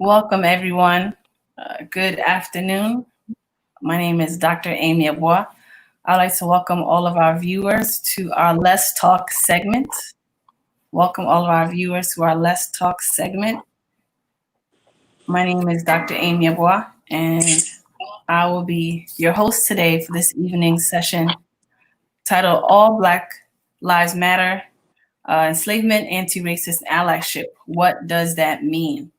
Welcome, everyone. Good afternoon. My name is Dr. Amy Abois. I'd like to welcome all of our viewers to our Let's Talk segment. Welcome all of our viewers to our Let's Talk segment. My name is Dr. Amy Abois, and I will be your host today for this evening's session titled All Black Lives Matter, Enslavement, Anti-Racist Allyship. What does that mean?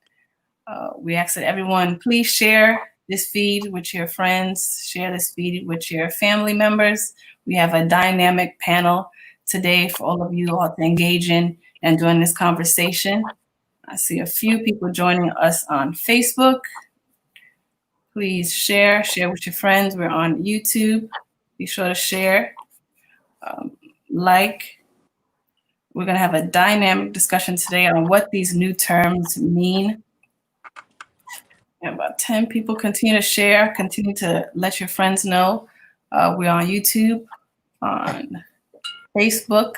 We ask that everyone please share this feed with your friends, share this feed with your family members. We have a dynamic panel today for all of you all to engage in and join this conversation. I see a few people joining us on Facebook. Please share with your friends. We're on YouTube. Be sure to share, like. We're going to have a dynamic discussion today on what these new terms mean. And about 10 people. Continue to share, continue to let your friends know. We're on YouTube, on Facebook,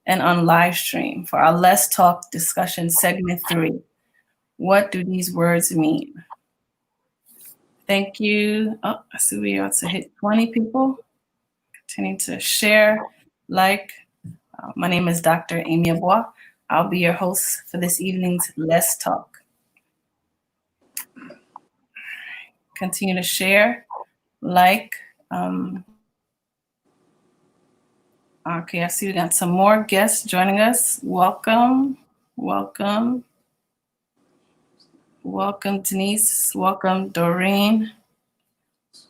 and on live stream for our Let's Talk discussion segment 3. What do these words mean? Thank you. Oh, I see we ought to hit 20 people. Continue to share, like. My name is Dr. Amy Abois. I'll be your host for this evening's Let's Talk. Continue to share, like. Okay, I see we got some more guests joining us. Welcome, Denise. Welcome, Doreen.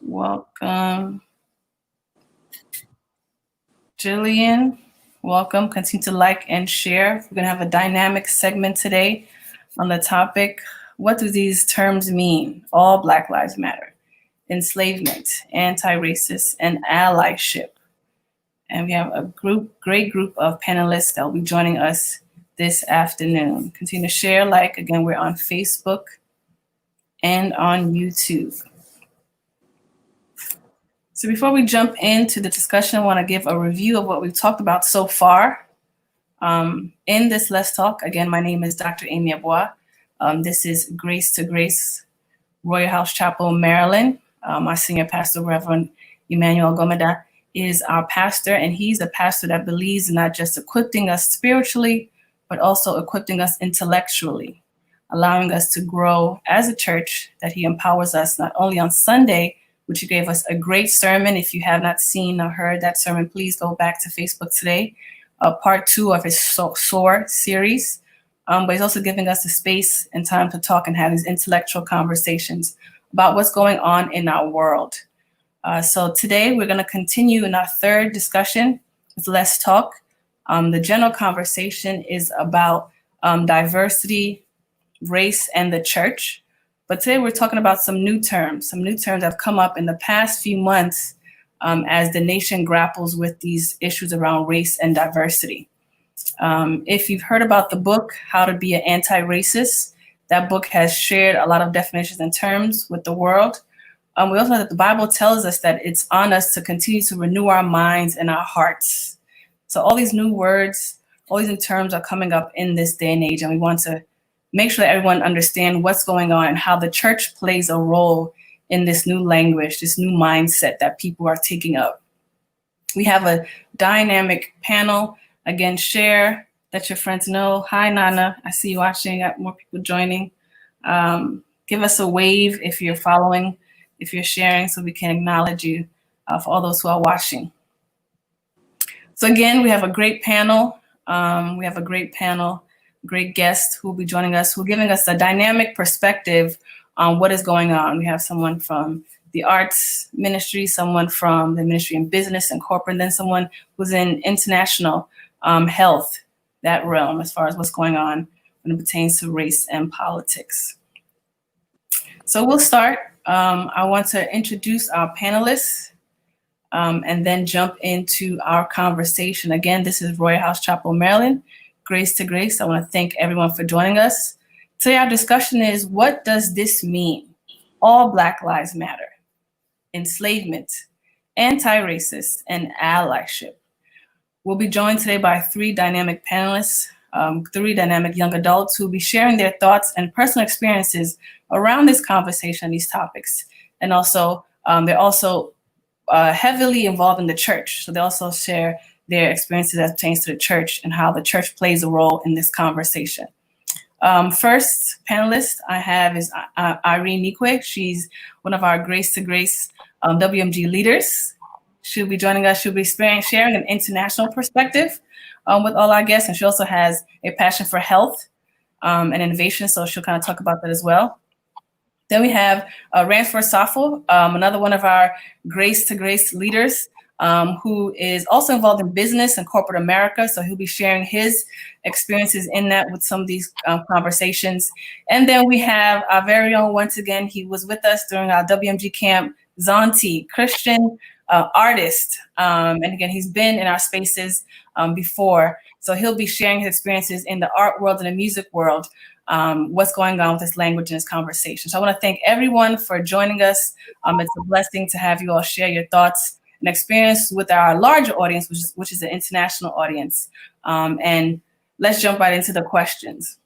Welcome, Jillian. Welcome. Continue to like and share. We're going to have a dynamic segment today on the topic, what do these terms mean? All Black Lives Matter, enslavement, anti-racist, and allyship. And we have a great group of panelists that will be joining us this afternoon. Continue to share, like. Again, we're on Facebook and on YouTube. So before we jump into the discussion, I want to give a review of what we've talked about so far. In this Let's Talk, again, my name is Dr. Amy Abois. This is Grace to Grace, Royal House Chapel, Maryland. My senior pastor, Reverend Emmanuel Gomeda, is our pastor, and he's a pastor that believes in not just equipping us spiritually, but also equipping us intellectually, allowing us to grow as a church, that he empowers us not only on Sunday, which he gave us a great sermon. If you have not seen or heard that sermon, please go back to Facebook today. Part 2 of his SOAR series. But he's also giving us the space and time to talk and have these intellectual conversations about what's going on in our world. So today we're going to continue in our third discussion with Let's Talk. The general conversation is about diversity, race, and the church. But today we're talking about some new terms that have come up in the past few months as the nation grapples with these issues around race and diversity. If you've heard about the book, How to Be an Anti-Racist, that book has shared a lot of definitions and terms with the world. We also know that the Bible tells us that it's on us to continue to renew our minds and our hearts. So all these new words, all these new terms are coming up in this day and age, and we want to make sure that everyone understands what's going on and how the church plays a role in this new language, this new mindset that people are taking up. We have a dynamic panel. Again, share, let your friends know. Hi, Nana. I see you watching. Got more people joining. Give us a wave if you're following, if you're sharing, so we can acknowledge you for all those who are watching. So again, we have a great panel. Great guest who will be joining us, who are giving us a dynamic perspective on what is going on. We have someone from the arts ministry, someone from the ministry in business and corporate, and then someone who's in international health, that realm, as far as what's going on when it pertains to race and politics. So we'll start. I want to introduce our panelists and then jump into our conversation. Again, this is Royal House Chapel, Maryland. Grace to Grace. I want to thank everyone for joining us. Today, our discussion is, what does this mean? All Black Lives Matter, enslavement, anti-racist, and allyship. We'll be joined today by 3 dynamic panelists. three dynamic young adults who will be sharing their thoughts and personal experiences around this conversation, these topics. And also, they're also heavily involved in the church. So they also share their experiences as pertains to the church and how the church plays a role in this conversation. First panelist I have is Irene Nikwe. She's one of our Grace to Grace WMG leaders. She'll be joining us. She'll be sharing an international perspective with all our guests. And she also has a passion for health and innovation. So she'll kind of talk about that as well. Then we have Ransford Safo, another one of our Grace to Grace leaders, who is also involved in business and corporate America. So he'll be sharing his experiences in that with some of these conversations. And then we have our very own, once again, he was with us during our WMG camp, Zonti, Christian artist. And again, he's been in our spaces before. So he'll be sharing his experiences in the art world and the music world, what's going on with this language and this conversation. So I want to thank everyone for joining us. It's a blessing to have you all share your thoughts and experience with our larger audience, which is an international audience. And let's jump right into the questions.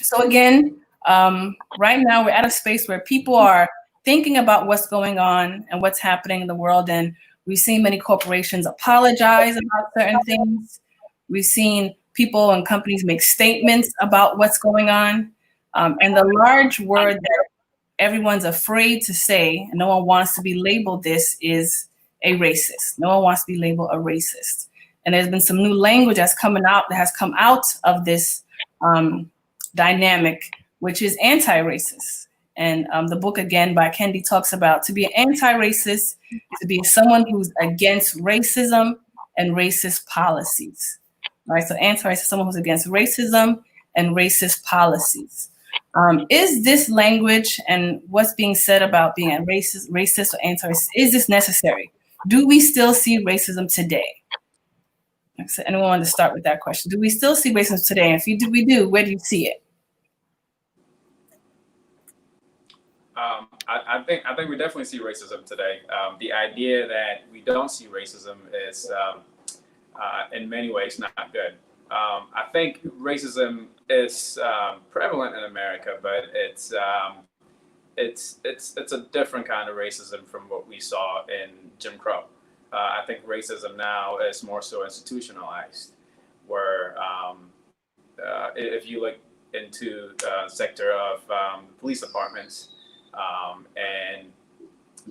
So again, right now we're at a space where people are thinking about what's going on and what's happening in the world. And we've seen many corporations apologize about certain things. We've seen people and companies make statements about what's going on. And the large word that everyone's afraid to say, and no one wants to be labeled this, is a racist. No one wants to be labeled a racist. And there's been some new language that has come out of this dynamic, which is anti-racist. And the book, again, by Kendi talks about to be an anti-racist, to be someone who's against racism and racist policies. All right, so anti-racist, someone who's against racism and racist policies. Is this language and what's being said about being a racist or anti-racist, is this necessary? Do we still see racism today? So anyone want to start with that question? Do we still see racism today? And if we do, where do you see it? I think we definitely see racism today. The idea that we don't see racism is in many ways not good. I think racism is prevalent in America, but it's a different kind of racism from what we saw in Jim Crow. I think racism now is more so institutionalized, where if you look into the sector of police departments and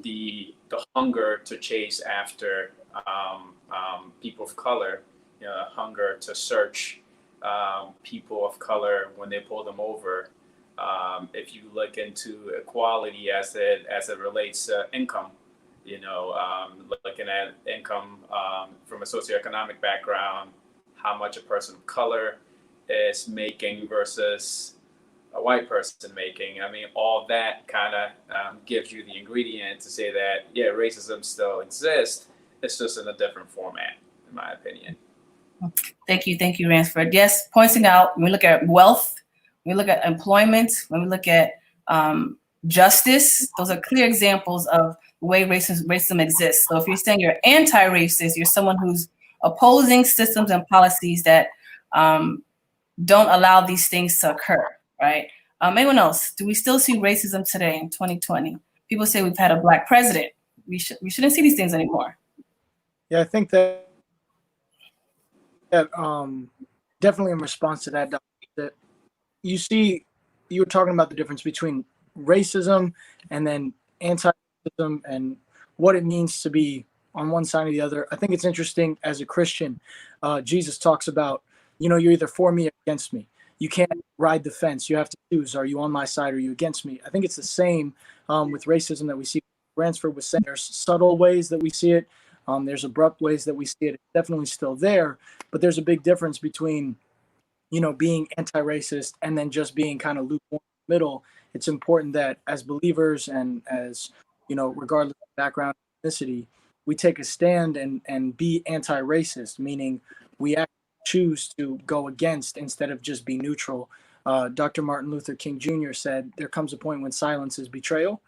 the hunger to chase after people of color, hunger to search people of color when they pull them over. If you look into equality as it relates to income, looking at income from a socioeconomic background, how much a person of color is making versus a white person making. I mean, all that kind of gives you the ingredient to say that, yeah, racism still exists. It's just in a different format, in my opinion. Thank you, Ransford. Yes, pointing out, when we look at wealth, when we look at employment, when we look at justice, those are clear examples of the way racism exists. So if you're saying you're anti-racist, you're someone who's opposing systems and policies that don't allow these things to occur, right? Anyone else? Do we still see racism today in 2020? People say we've had a Black president. We shouldn't see these things anymore. Yeah, I think that definitely in response to that you were talking about the difference between racism and then anti-racism and what it means to be on one side or the other. I think it's interesting as a Christian, Jesus talks about, you're either for me or against me. You can't ride the fence. You have to choose. Are you on my side or are you against me? I think it's the same with racism that we see. Ransford was saying there's subtle ways that we see it. There's abrupt ways that we see it. It's definitely still there, but there's a big difference between, being anti-racist and then just being kind of lukewarm in the middle. It's important that as believers and as, regardless of background, ethnicity, we take a stand and be anti-racist, meaning we actually choose to go against instead of just be neutral. Dr. Martin Luther King Jr. said, there comes a point when silence is betrayal.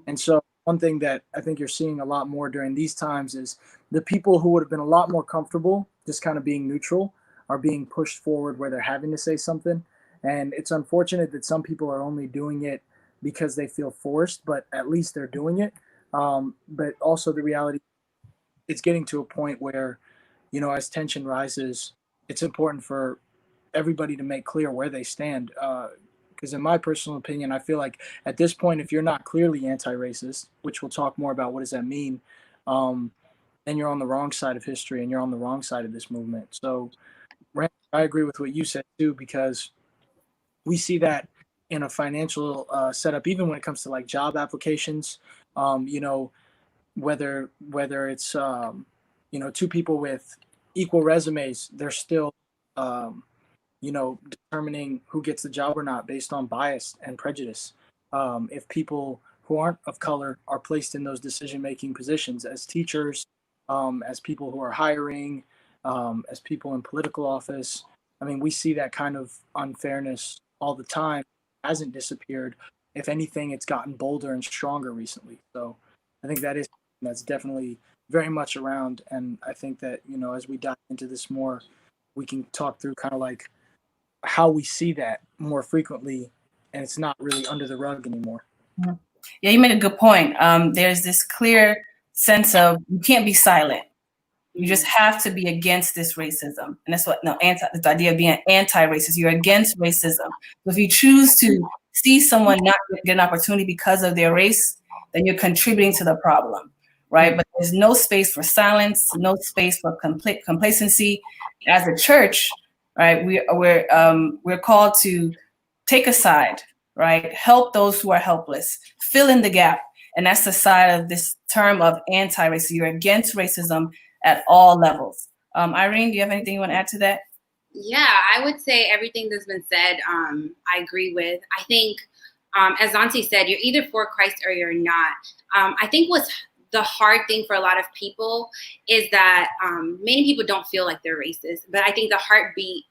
And so one thing that I think you're seeing a lot more during these times is the people who would have been a lot more comfortable just kind of being neutral are being pushed forward where they're having to say something. And it's unfortunate that some people are only doing it because they feel forced, but at least they're doing it. But also the reality, it's getting to a point where, as tension rises, it's important for everybody to make clear where they stand. Because in my personal opinion, I feel like at this point, if you're not clearly anti-racist, which we'll talk more about, what does that mean? Then you're on the wrong side of history and you're on the wrong side of this movement. So, Rand, I agree with what you said too, because we see that in a financial setup, even when it comes to like job applications. You know, whether it's two people with equal resumes, they're still determining who gets the job or not based on bias and prejudice. If people who aren't of color are placed in those decision-making positions as teachers, as people who are hiring, as people in political office, I mean, we see that kind of unfairness all the time. It hasn't disappeared. If anything, it's gotten bolder and stronger recently. So I think that's definitely very much around. And I think that, as we dive into this more, we can talk through kind of like how we see that more frequently, and it's not really under the rug anymore. Yeah, you made a good point. There's this clear sense of you can't be silent. You just have to be against this racism. And that's what, the idea of being anti-racist, you're against racism. So if you choose to see someone not get an opportunity because of their race, then you're contributing to the problem, right? But there's no space for silence, no space for complacency. As a church, right, we're called to take a side, right? Help those who are helpless, fill in the gap. And that's the side of this term of anti-racism. You're against racism at all levels. Irene, do you have anything you want to add to that? Yeah, I would say everything that's been said, I agree with. I think, as Zanti said, you're either for Christ or you're not. I think what's the hard thing for a lot of people is that many people don't feel like they're racist, but I think the heartbeat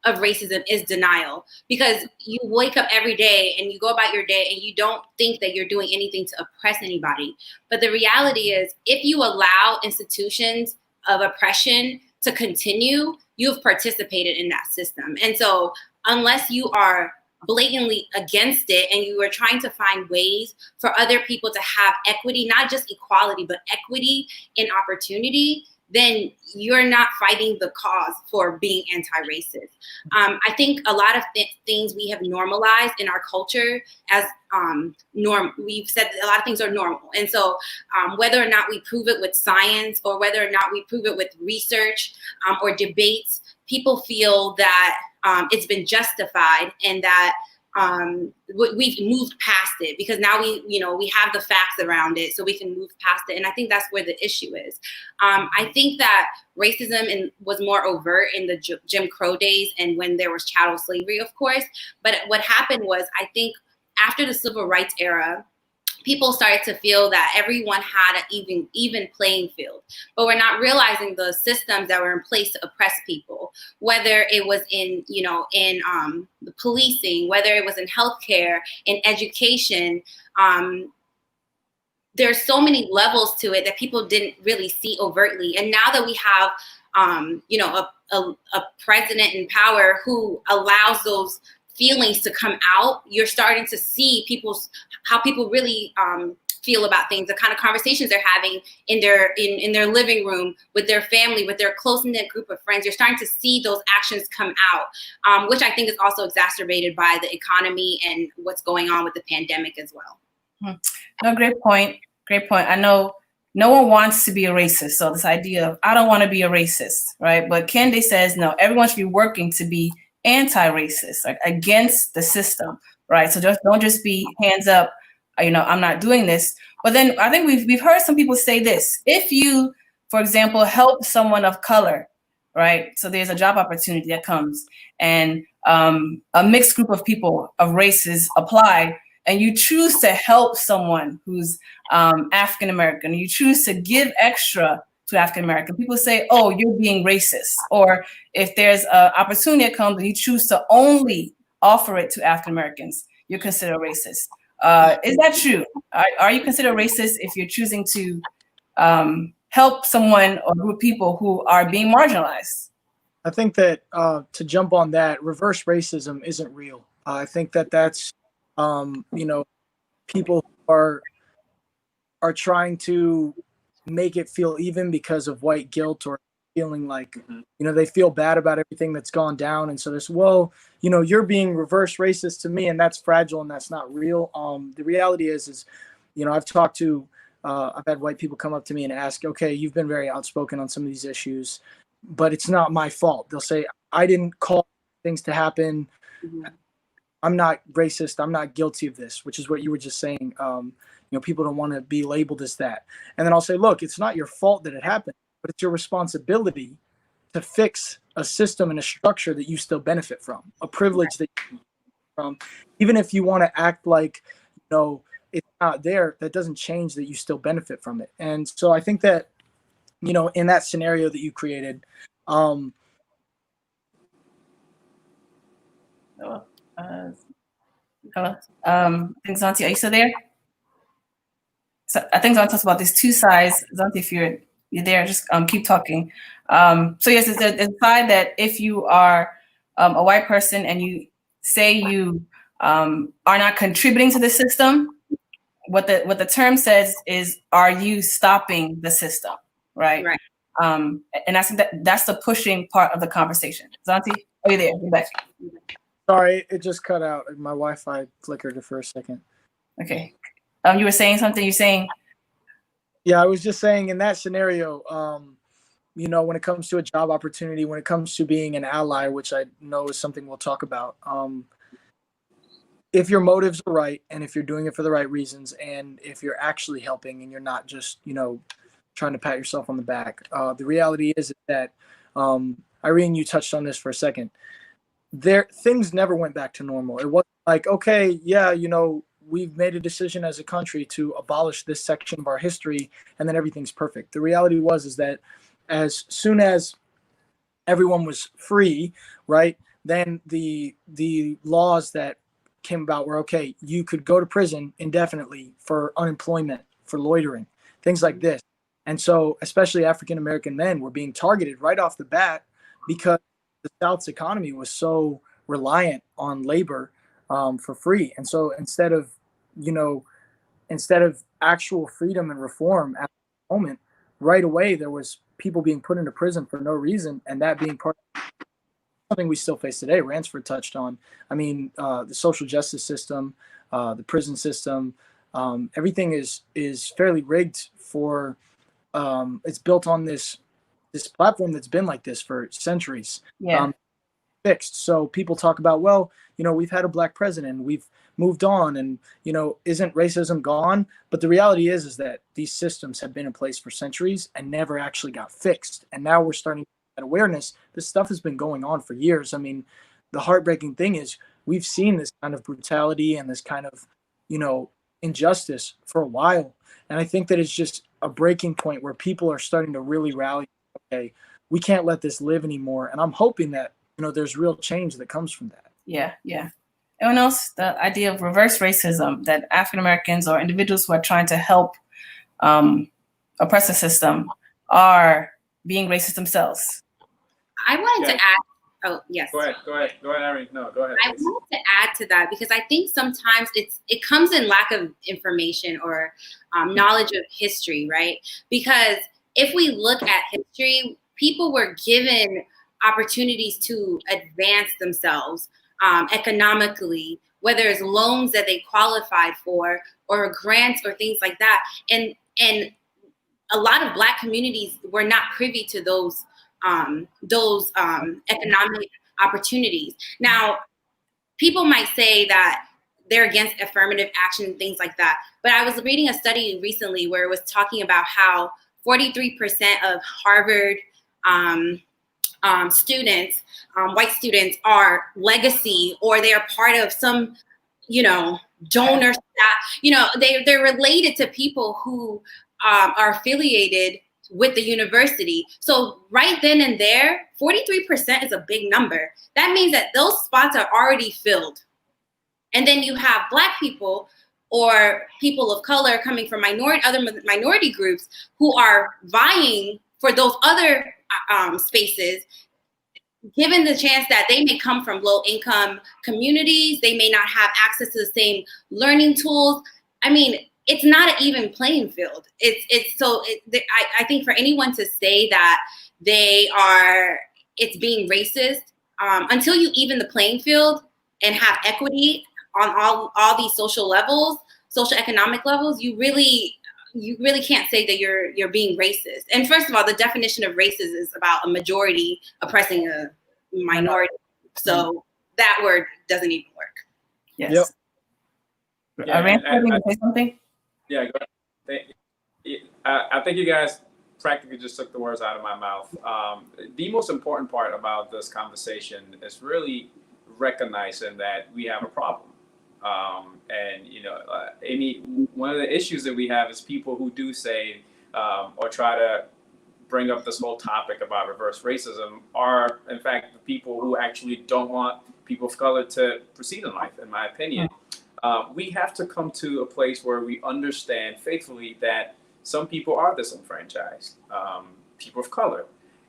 of racism is denial, because you wake up every day and you go about your day and you don't think that you're doing anything to oppress anybody. But the reality is, if you allow institutions of oppression to continue, you've participated in that system. And so unless you are blatantly against it and you are trying to find ways for other people to have equity, not just equality, but equity in opportunity, then you're not fighting the cause for being anti-racist. I think a lot of things we have normalized in our culture as we've said a lot of things are normal. And so whether or not we prove it with science or whether or not we prove it with research or debates, people feel that it's been justified and that we've moved past it, because now we have the facts around it, so we can move past it. And I think that's where the issue is. I think that racism was more overt in the Jim Crow days and when there was chattel slavery, of course. But what happened was, I think after the civil rights era, people started to feel that everyone had an even playing field. But we're not realizing the systems that were in place to oppress people, whether it was in the policing, whether it was in healthcare, in education. There's so many levels to it that people didn't really see overtly. And now that we have a president in power who allows those feelings to come out, you're starting to see how people really feel about things, the kind of conversations they're having in their living room with their family, with their close-knit group of friends. You're starting to see those actions come out, which I think is also exacerbated by the economy and what's going on with the pandemic as well. No, great point. Great point. I know no one wants to be a racist. So this idea of, I don't want to be a racist, right? But Kende says, no, everyone should be working to be anti-racist, like against the system, right? So don't just be hands up, I'm not doing this. But then I think we've heard some people say this: if you, for example, help someone of color, right? So there's a job opportunity that comes, and a mixed group of people of races apply, and you choose to help someone who's African American, you choose to give extra to African American, people say, oh, you're being racist. Or if there's an opportunity that comes and you choose to only offer it to African Americans, you're considered racist. Is that true? Are you considered racist if you're choosing to help someone or group of people who are being marginalized? I think that to jump on that, reverse racism isn't real. I think that that's people are trying to make it feel even because of white guilt, or feeling like they feel bad about everything that's gone down, and so there's, well, you're being reverse racist to me, and that's fragile and that's not real. The reality is I've had white people come up to me and ask, okay, you've been very outspoken on some of these issues, but it's not my fault. They'll say, I didn't call things to happen. I'm not racist. I'm not guilty of this, which is what you were just saying. People don't want to be labeled as that. And then I'll say, look, it's not your fault that it happened, but it's your responsibility to fix a system and a structure that you still benefit from, a privilege that you benefit from. Even if you want to act like, it's not there, that doesn't change that you still benefit from it. And so I think that, in that scenario that you created, Hello, I think Zanti, are you still there? So I think Zanti talks about these two sides. Zanti, if you're there, just keep talking. So yes, it's a side that if you are a white person and you say you are not contributing to the system, what the term says is, are you stopping the system, right? Right. And I think that's the pushing part of the conversation. Zanti, are you there? You're back. Sorry, it just cut out. My Wi-Fi flickered for a second. Okay. You were saying something. You're saying. Yeah, I was just saying, in that scenario, when it comes to a job opportunity, when it comes to being an ally, which I know is something we'll talk about, if your motives are right, and if you're doing it for the right reasons, and if you're actually helping and you're not just, trying to pat yourself on the back, the reality is that, Irene, you touched on this for a second. Things never went back to normal. It wasn't like, okay, yeah, we've made a decision as a country to abolish this section of our history, and then everything's perfect. The reality is that as soon as everyone was free, right, then the laws that came about were, okay, you could go to prison indefinitely for unemployment, for loitering, things like this. And so especially African American men were being targeted right off the bat because the South's economy was so reliant on labor for free. And so instead of actual freedom and reform at the moment, right away there was people being put into prison for no reason, and that being part of something we still face today. Ransford touched on. I mean, the social justice system, the prison system, everything is fairly rigged for. It's built on this platform that's been like this for centuries. Yeah. Fixed. So people talk about, well, we've had a black president, we've moved on, and isn't racism gone? But the reality is that these systems have been in place for centuries and never actually got fixed. And now we're starting to get awareness. This stuff has been going on for years. I mean, the heartbreaking thing is we've seen this kind of brutality and this kind of injustice for a while. And I think that it's just a breaking point where people are starting to really rally. Okay, we can't let this live anymore. And I'm hoping that there's real change that comes from that. Yeah. Anyone else? The idea of reverse racism, that African Americans or individuals who are trying to help oppress the system are being racist themselves. I wanted to add. Oh, yes. Go ahead, Irene. No, go ahead. I wanted to add to that because I think sometimes it comes in lack of information or knowledge of history, right? Because if we look at history, people were given opportunities to advance themselves economically, whether it's loans that they qualified for or grants or things like that. And a lot of Black communities were not privy to those economic opportunities. Now, people might say that they're against affirmative action and things like that. But I was reading a study recently where it was talking about how 43% of Harvard students, white students, are legacy, or they are part of some, donor staff. They're related to people who are affiliated with the university. So right then and there, 43% is a big number. That means that those spots are already filled. And then you have Black people or people of color coming from other minority groups who are vying for those other spaces, given the chance that they may come from low income communities, they may not have access to the same learning tools. I mean, it's not an even playing field. I think for anyone to say that it's being racist, until you even the playing field and have equity on all these social levels, social economic levels, you really can't say that you're being racist. And first of all, the definition of racist is about a majority oppressing a minority. So that word doesn't even work. Yes. Yep. Yeah, Rand, you say something? Yeah, go ahead. I think you guys practically just took the words out of my mouth. The most important part about this conversation is really recognizing that we have a problem. And Amy, one of the issues that we have is people who do say or try to bring up this whole topic about reverse racism are, in fact, the people who actually don't want people of color to proceed in life, in my opinion. We have to come to a place where we understand faithfully that some people are disenfranchised, people of color,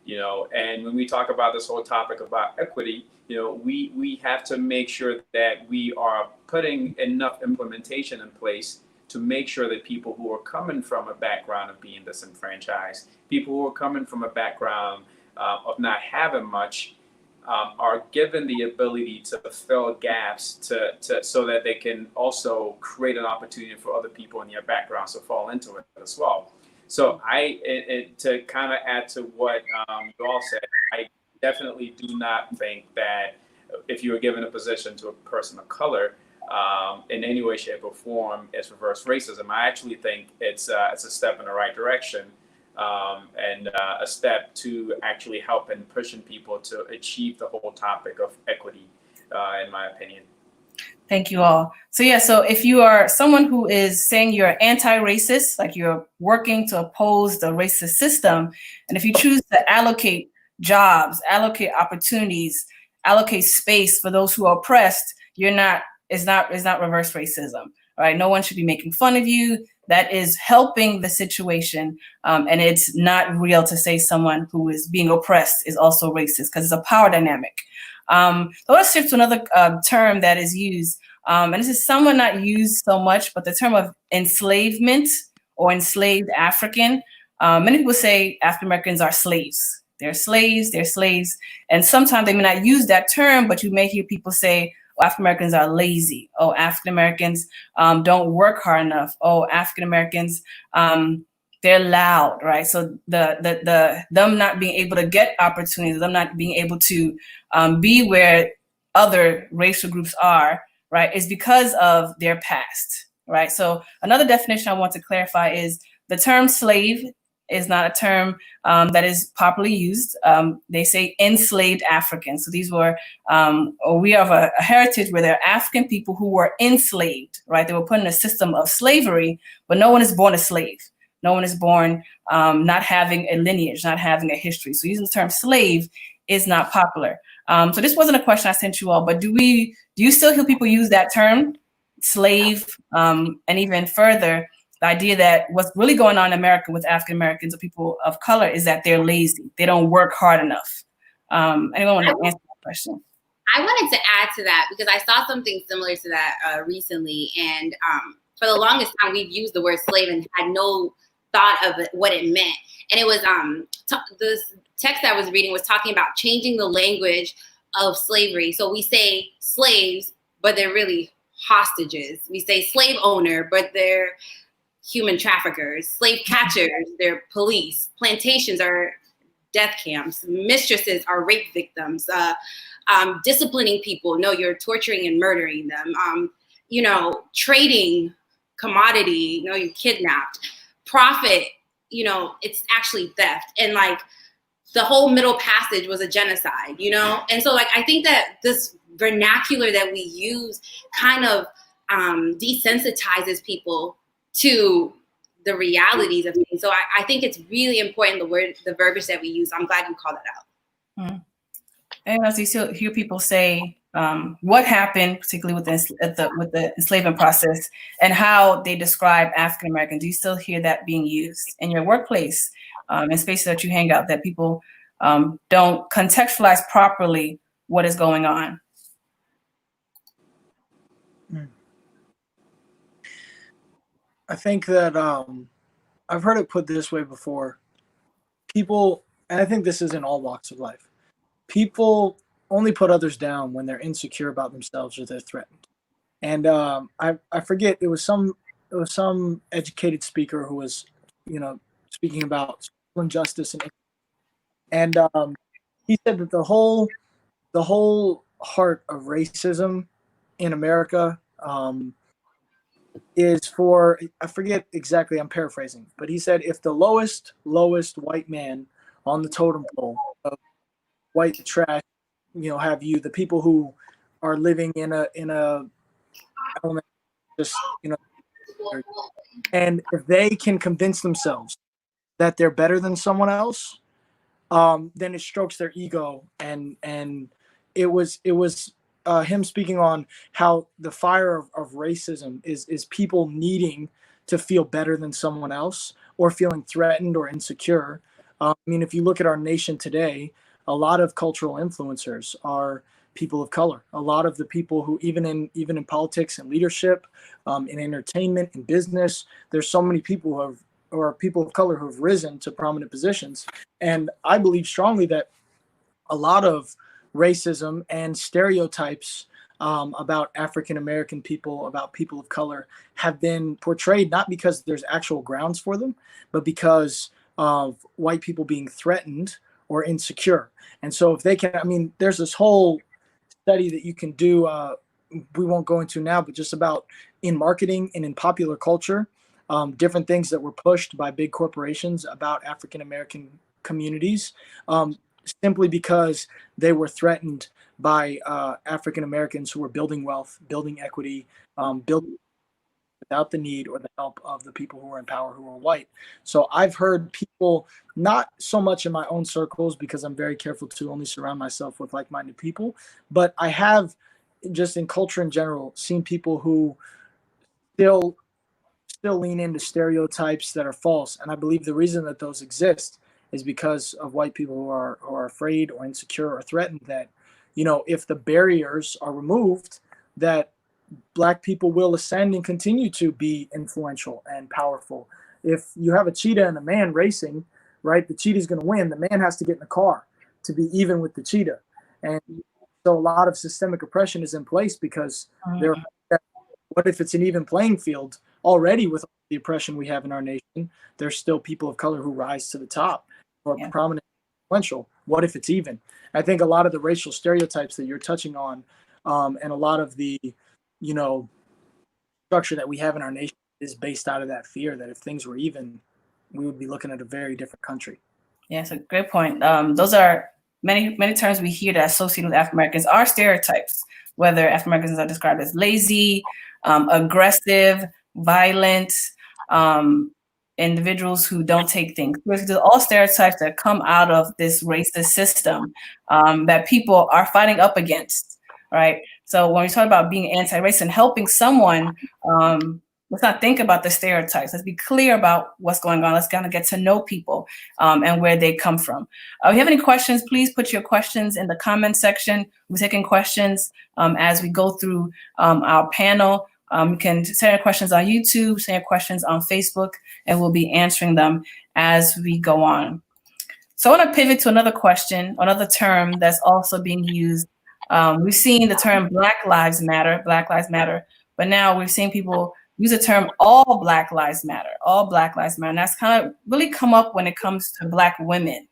and when we talk about this whole topic about equity, we have to make sure that we are putting enough implementation in place to make sure that people who are coming from a background of being disenfranchised, people who are coming from a background of not having much, are given the ability to fill gaps so that they can also create an opportunity for other people in their backgrounds to fall into it as well. So to kind of add to what you all said, I definitely do not think that if you were given a position to a person of color in any way, shape, or form, it's reverse racism. I actually think it's a step in the right direction. And a step to actually help in pushing people to achieve the whole topic of equity, in my opinion. Thank you all. So if you are someone who is saying you're anti-racist, like you're working to oppose the racist system, and if you choose to allocate jobs, allocate opportunities, allocate space for those who are oppressed, it's not reverse racism. All right, no one should be making fun of you. That is helping the situation, and it's not real to say someone who is being oppressed is also racist, because it's a power dynamic. So let's shift to another term that is used, and this is somewhat not used so much, but the term of enslavement or enslaved African. Many people say African Americans are slaves. They're slaves, and sometimes they may not use that term, but you may hear people say, African Americans are lazy. Oh, African Americans don't work hard enough. Oh, African Americans, they're loud, right? So them not being able to get opportunities, them not being able to be where other racial groups are, right, is because of their past, right? So another definition I want to clarify is the term slave is not a term that is popularly used. They say enslaved Africans. So these were, we have a heritage where there are African people who were enslaved, right? They were put in a system of slavery, but no one is born a slave. No one is born not having a lineage, not having a history. So using the term slave is not popular. So this wasn't a question I sent you all, but do you still hear people use that term, slave, and even further, the idea that what's really going on in America with African Americans or people of color is that they're lazy. They don't work hard enough. Anyone want to answer that question? I wanted to add to that because I saw something similar to that recently. And for the longest time, we've used the word slave and had no thought of what it meant. And it was this text I was reading was talking about changing the language of slavery. So we say slaves, but they're really hostages. We say slave owner, but they're human traffickers. Slave catchers, they're police. Plantations are death camps. Mistresses are rape victims. Disciplining people, no, you're torturing and murdering them. Trading commodity, no, you kidnapped. Profit, it's actually theft. And like the whole Middle Passage was a genocide, And so like, I think that this vernacular that we use kind of desensitizes people to the realities of things. So I think it's really important, the verbiage that we use. I'm glad you called that out. Mm. And as you still hear people say what happened, particularly with the enslavement process, and how they describe African Americans, do you still hear that being used in your workplace, in spaces that you hang out, that people don't contextualize properly what is going on. I think that I've heard it put this way before. People, and I think this is in all walks of life, people only put others down when they're insecure about themselves or they're threatened. And I forget, it was some educated speaker who was, speaking about social injustice, and he said that the whole heart of racism in America is for, I forget exactly, I'm paraphrasing, but he said if the lowest white man on the totem pole of white trash, have you, the people who are living in a element, just, and if they can convince themselves that they're better than someone else, then it strokes their ego. And it was him speaking on how the fire of racism is people needing to feel better than someone else or feeling threatened or insecure. I mean, if you look at our nation today, a lot of cultural influencers are people of color. A lot of the people who, even in politics and leadership, in entertainment and business, there's so many people who are people of color who have risen to prominent positions. And I believe strongly that a lot of racism and stereotypes about African American people, about people of color, have been portrayed not because there's actual grounds for them, but because of white people being threatened or insecure. And so if they can, I mean, there's this whole study that you can do, we won't go into now, but just about in marketing and in popular culture, different things that were pushed by big corporations about African American communities, simply because they were threatened by African Americans who were building wealth, building equity, building without the need or the help of the people who were in power who were white. So I've heard people, not so much in my own circles because I'm very careful to only surround myself with like-minded people, but I have, just in culture in general, seen people who still lean into stereotypes that are false. And I believe the reason that those exist is because of white people who are afraid or insecure or threatened that, if the barriers are removed, that Black people will ascend and continue to be influential and powerful. If you have a cheetah and a man racing, right, the cheetah is going to win. The man has to get in the car to be even with the cheetah. And so a lot of systemic oppression is in place because what if it's an even playing field already with the oppression we have in our nation? There's still people of color who rise to the top or prominent, influential. What if it's even? I think a lot of the racial stereotypes that you're touching on, and a lot of the, structure that we have in our nation is based out of that fear that if things were even, we would be looking at a very different country. Yeah, it's a great point. Those are many terms we hear that associated with African Americans are stereotypes, whether African Americans are described as lazy, aggressive, violent, individuals who don't take things. These are all stereotypes that come out of this racist system that people are fighting up against, right? So when we talk about being anti-racist and helping someone, let's not think about the stereotypes. Let's be clear about what's going on. Let's kind of get to know people and where they come from. If you have any questions, please put your questions in the comment section. We're taking questions as we go through our panel. You can send your questions on YouTube, send your questions on Facebook, and we'll be answering them as we go on. So I want to pivot to another question, another term that's also being used. We've seen the term Black Lives Matter, but now we're seeing people use the term all Black Lives Matter. And that's kind of really come up when it comes to Black women.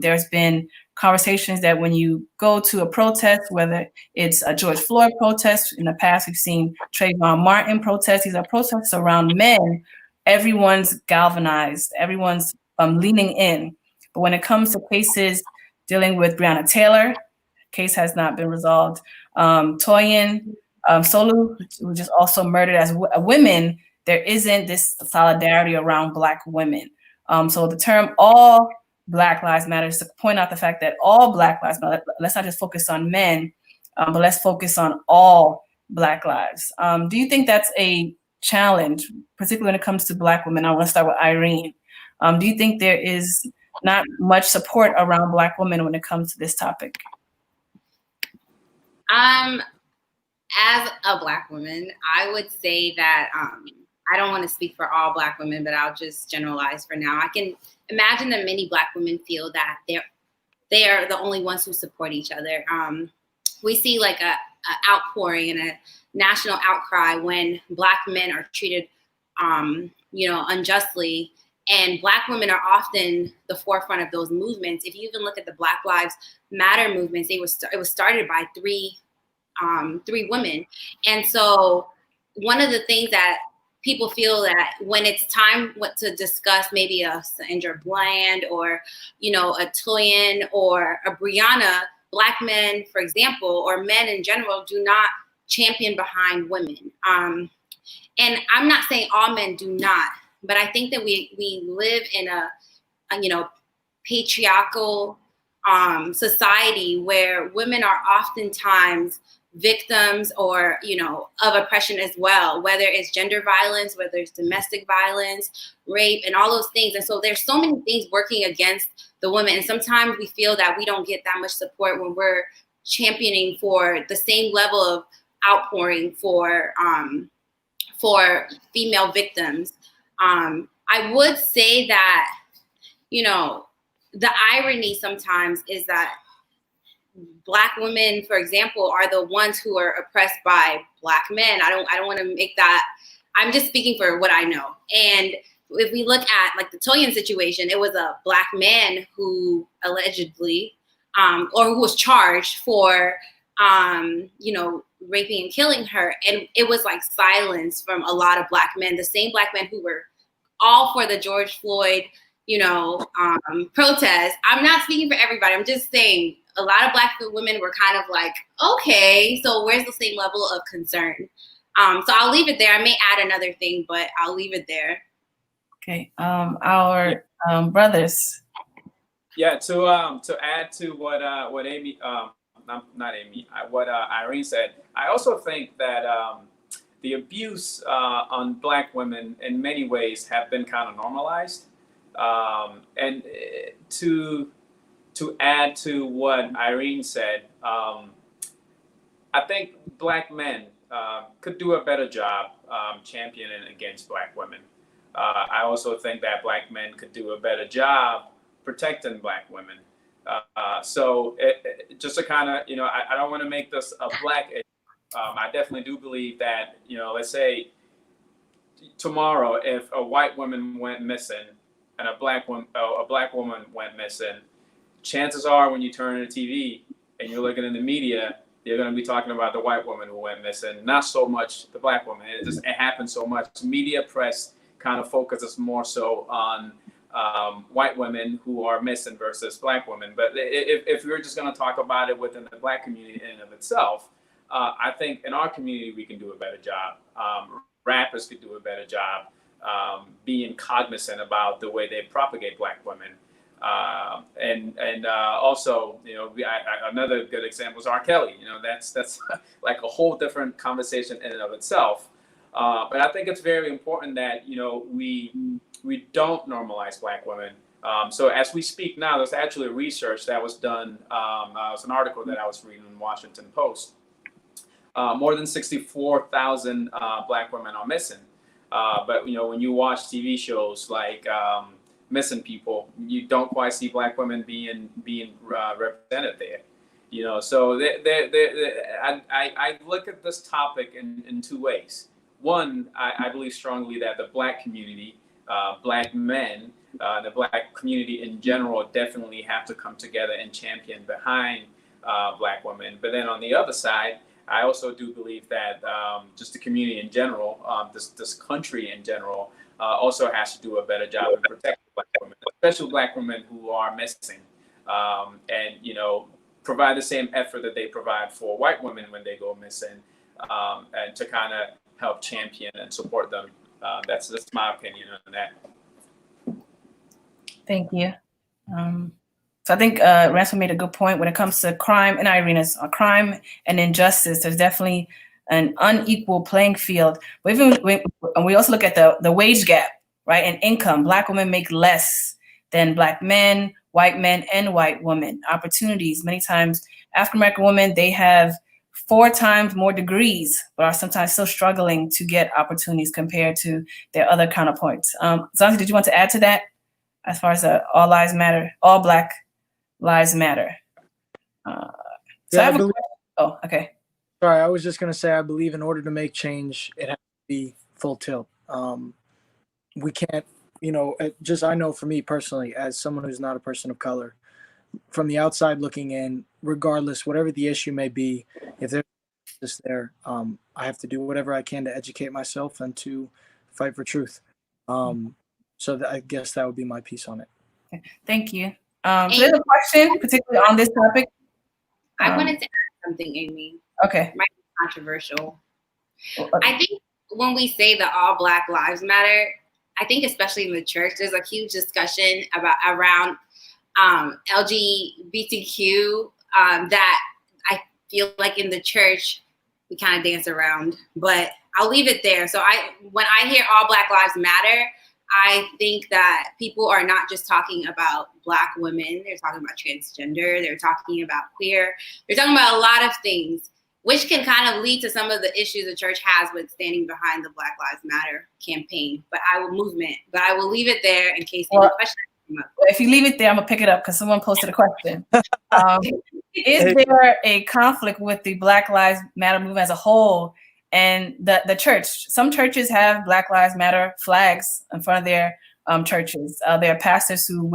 There's been conversations that when you go to a protest, whether it's a George Floyd protest, in the past we've seen Trayvon Martin protests, these are protests around men, everyone's galvanized, everyone's leaning in. But when it comes to cases dealing with Breonna Taylor, case has not been resolved. Toyin Solu, who just also murdered as women, there isn't this solidarity around Black women. So the term all Black Lives Matter is to point out the fact that all Black lives matter. Let's not just focus on men, but let's focus on all Black lives. Do you think that's a challenge, particularly when it comes to Black women? I want to start with Irene. Do you think there is not much support around Black women when it comes to this topic? As a Black woman, I would say that I don't want to speak for all Black women, but I'll just generalize for now. I can imagine that many Black women feel that they are the only ones who support each other. We see like a outpouring and a national outcry when Black men are treated, unjustly, and Black women are often the forefront of those movements. If you even look at the Black Lives Matter movements, it was started by three women, and so one of the things that people feel that when it's time to discuss maybe a Sandra Bland or, a Toyin or a Brianna, Black men, for example, or men in general, do not champion behind women. And I'm not saying all men do not, but I think that we live in a patriarchal society where women are oftentimes victims or, of oppression as well, whether it's gender violence, whether it's domestic violence, rape, and all those things. And so there's so many things working against the women. And sometimes we feel that we don't get that much support when we're championing for the same level of outpouring for female victims. I would say that, the irony sometimes is that Black women, for example, are the ones who are oppressed by Black men. I don't want to make that. I'm just speaking for what I know. And if we look at like the Toyin situation, it was a Black man who allegedly, or who was charged for, raping and killing her. And it was like silence from a lot of Black men, the same Black men who were all for the George Floyd, protest. I'm not speaking for everybody. I'm just saying a lot of Black women were kind of like, okay, so where's the same level of concern? So I'll leave it there. I may add another thing, but I'll leave it there. Okay, our brothers. Yeah, to add to what Amy, not Amy, what Irene said, I also think that the abuse on Black women in many ways have been kind of normalized. And to add to what Irene said, I think Black men could do a better job championing against Black women. I also think that Black men could do a better job protecting Black women. So just to kind of, I don't want to make this a Black issue. I definitely do believe that, let's say tomorrow, if a white woman went missing and a black woman went missing, chances are when you turn on the TV and you're looking in the media, you're going to be talking about the white woman who went missing, not so much the Black woman. It happens so much. Media press kind of focuses more so on white women who are missing versus Black women. But if we're just going to talk about it within the Black community in and of itself, I think in our community we can do a better job. Rappers could do a better job being cognizant about the way they propagate Black women. And also, another good example is R. Kelly. That's like a whole different conversation in and of itself. But I think it's very important that we don't normalize Black women. So as we speak now, there's actually research that was done. It was an article that I was reading in the Washington Post. More than 64,000 Black women are missing. But when you watch TV shows like Missing People, you don't quite see Black women being represented there. So I look at this topic in two ways. One, I believe strongly that the Black community, Black men, the Black community in general definitely have to come together and champion behind Black women. But then on the other side, I also do believe that just the community in general, this country in general, also has to do a better job in protecting Black women, especially Black women who are missing, and provide the same effort that they provide for white women when they go missing, and to kind of help champion and support them. That's my opinion on that. Thank you. So I think Ransom made a good point when it comes to crime, and Irena's crime and injustice. There's definitely an unequal playing field. But even and we also look at the wage gap, right? And income. Black women make less than Black men, and white women. Opportunities, many times African-American women, they have 4 times more degrees, but are sometimes still struggling to get opportunities compared to their other counterparts. Zanzi, did you want to add to that as far as all lives matter, all Black lives matter? Oh, okay. Sorry, I was just going to say, I believe in order to make change, it has to be full tilt. We can't, I know for me personally, as someone who's not a person of color, from the outside looking in, regardless, whatever the issue may be, if there's just there, I have to do whatever I can to educate myself and to fight for truth. I guess that would be my piece on it. Okay. Thank you. So there's a question, particularly on this topic. I wanted to add something, Amy. Okay. Might be controversial. I think when we say that all Black lives matter, I think especially in the church, there's a huge discussion around LGBTQ that I feel like in the church we kind of dance around, but I'll leave it there. So when I hear all Black lives matter, I think that people are not just talking about Black women, they're talking about transgender, they're talking about queer, they're talking about a lot of things, which can kind of lead to some of the issues the church has with standing behind the Black Lives Matter campaign. But I will leave it there in case any questions come up. If you leave it there, I'm gonna pick it up because someone posted a question. Is there a conflict with the Black Lives Matter movement as a whole and the church? Some churches have Black Lives Matter flags in front of their churches. There are pastors who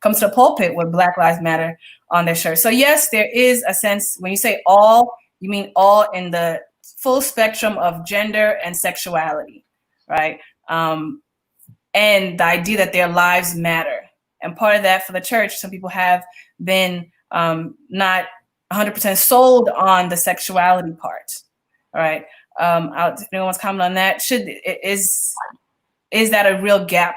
come to the pulpit with Black Lives Matter on their shirt. So yes, there is a sense when you say all, you mean all in the full spectrum of gender and sexuality, right? And the idea that their lives matter. And part of that for the church, some people have been not 100% sold on the sexuality part, all right? If anyone wants to comment on that, is that a real gap?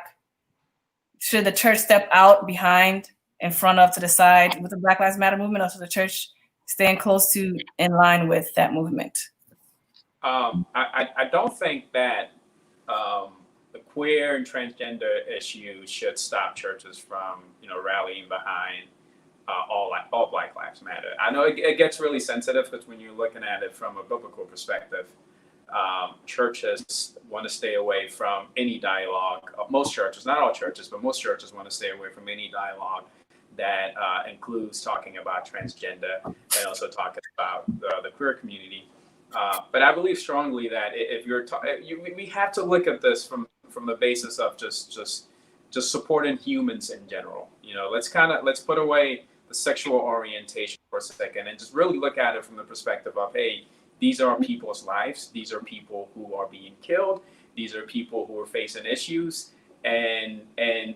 Should the church step out behind, in front of, to the side with the Black Lives Matter movement, or should the church staying close to, in line with that movement? I don't think that the queer and transgender issue should stop churches from, rallying behind all Black Lives Matter. I know it gets really sensitive because when you're looking at it from a biblical perspective, churches want to stay away from any dialogue. Most churches, not all churches, but most churches want to stay away from any dialogue that includes talking about transgender and also talking about the queer community. But I believe strongly that if we have to look at this from the basis of just supporting humans in general. Let's put away the sexual orientation for a second and just really look at it from the perspective of, hey, these are people's lives. These are people who are being killed. These are people who are facing issues, and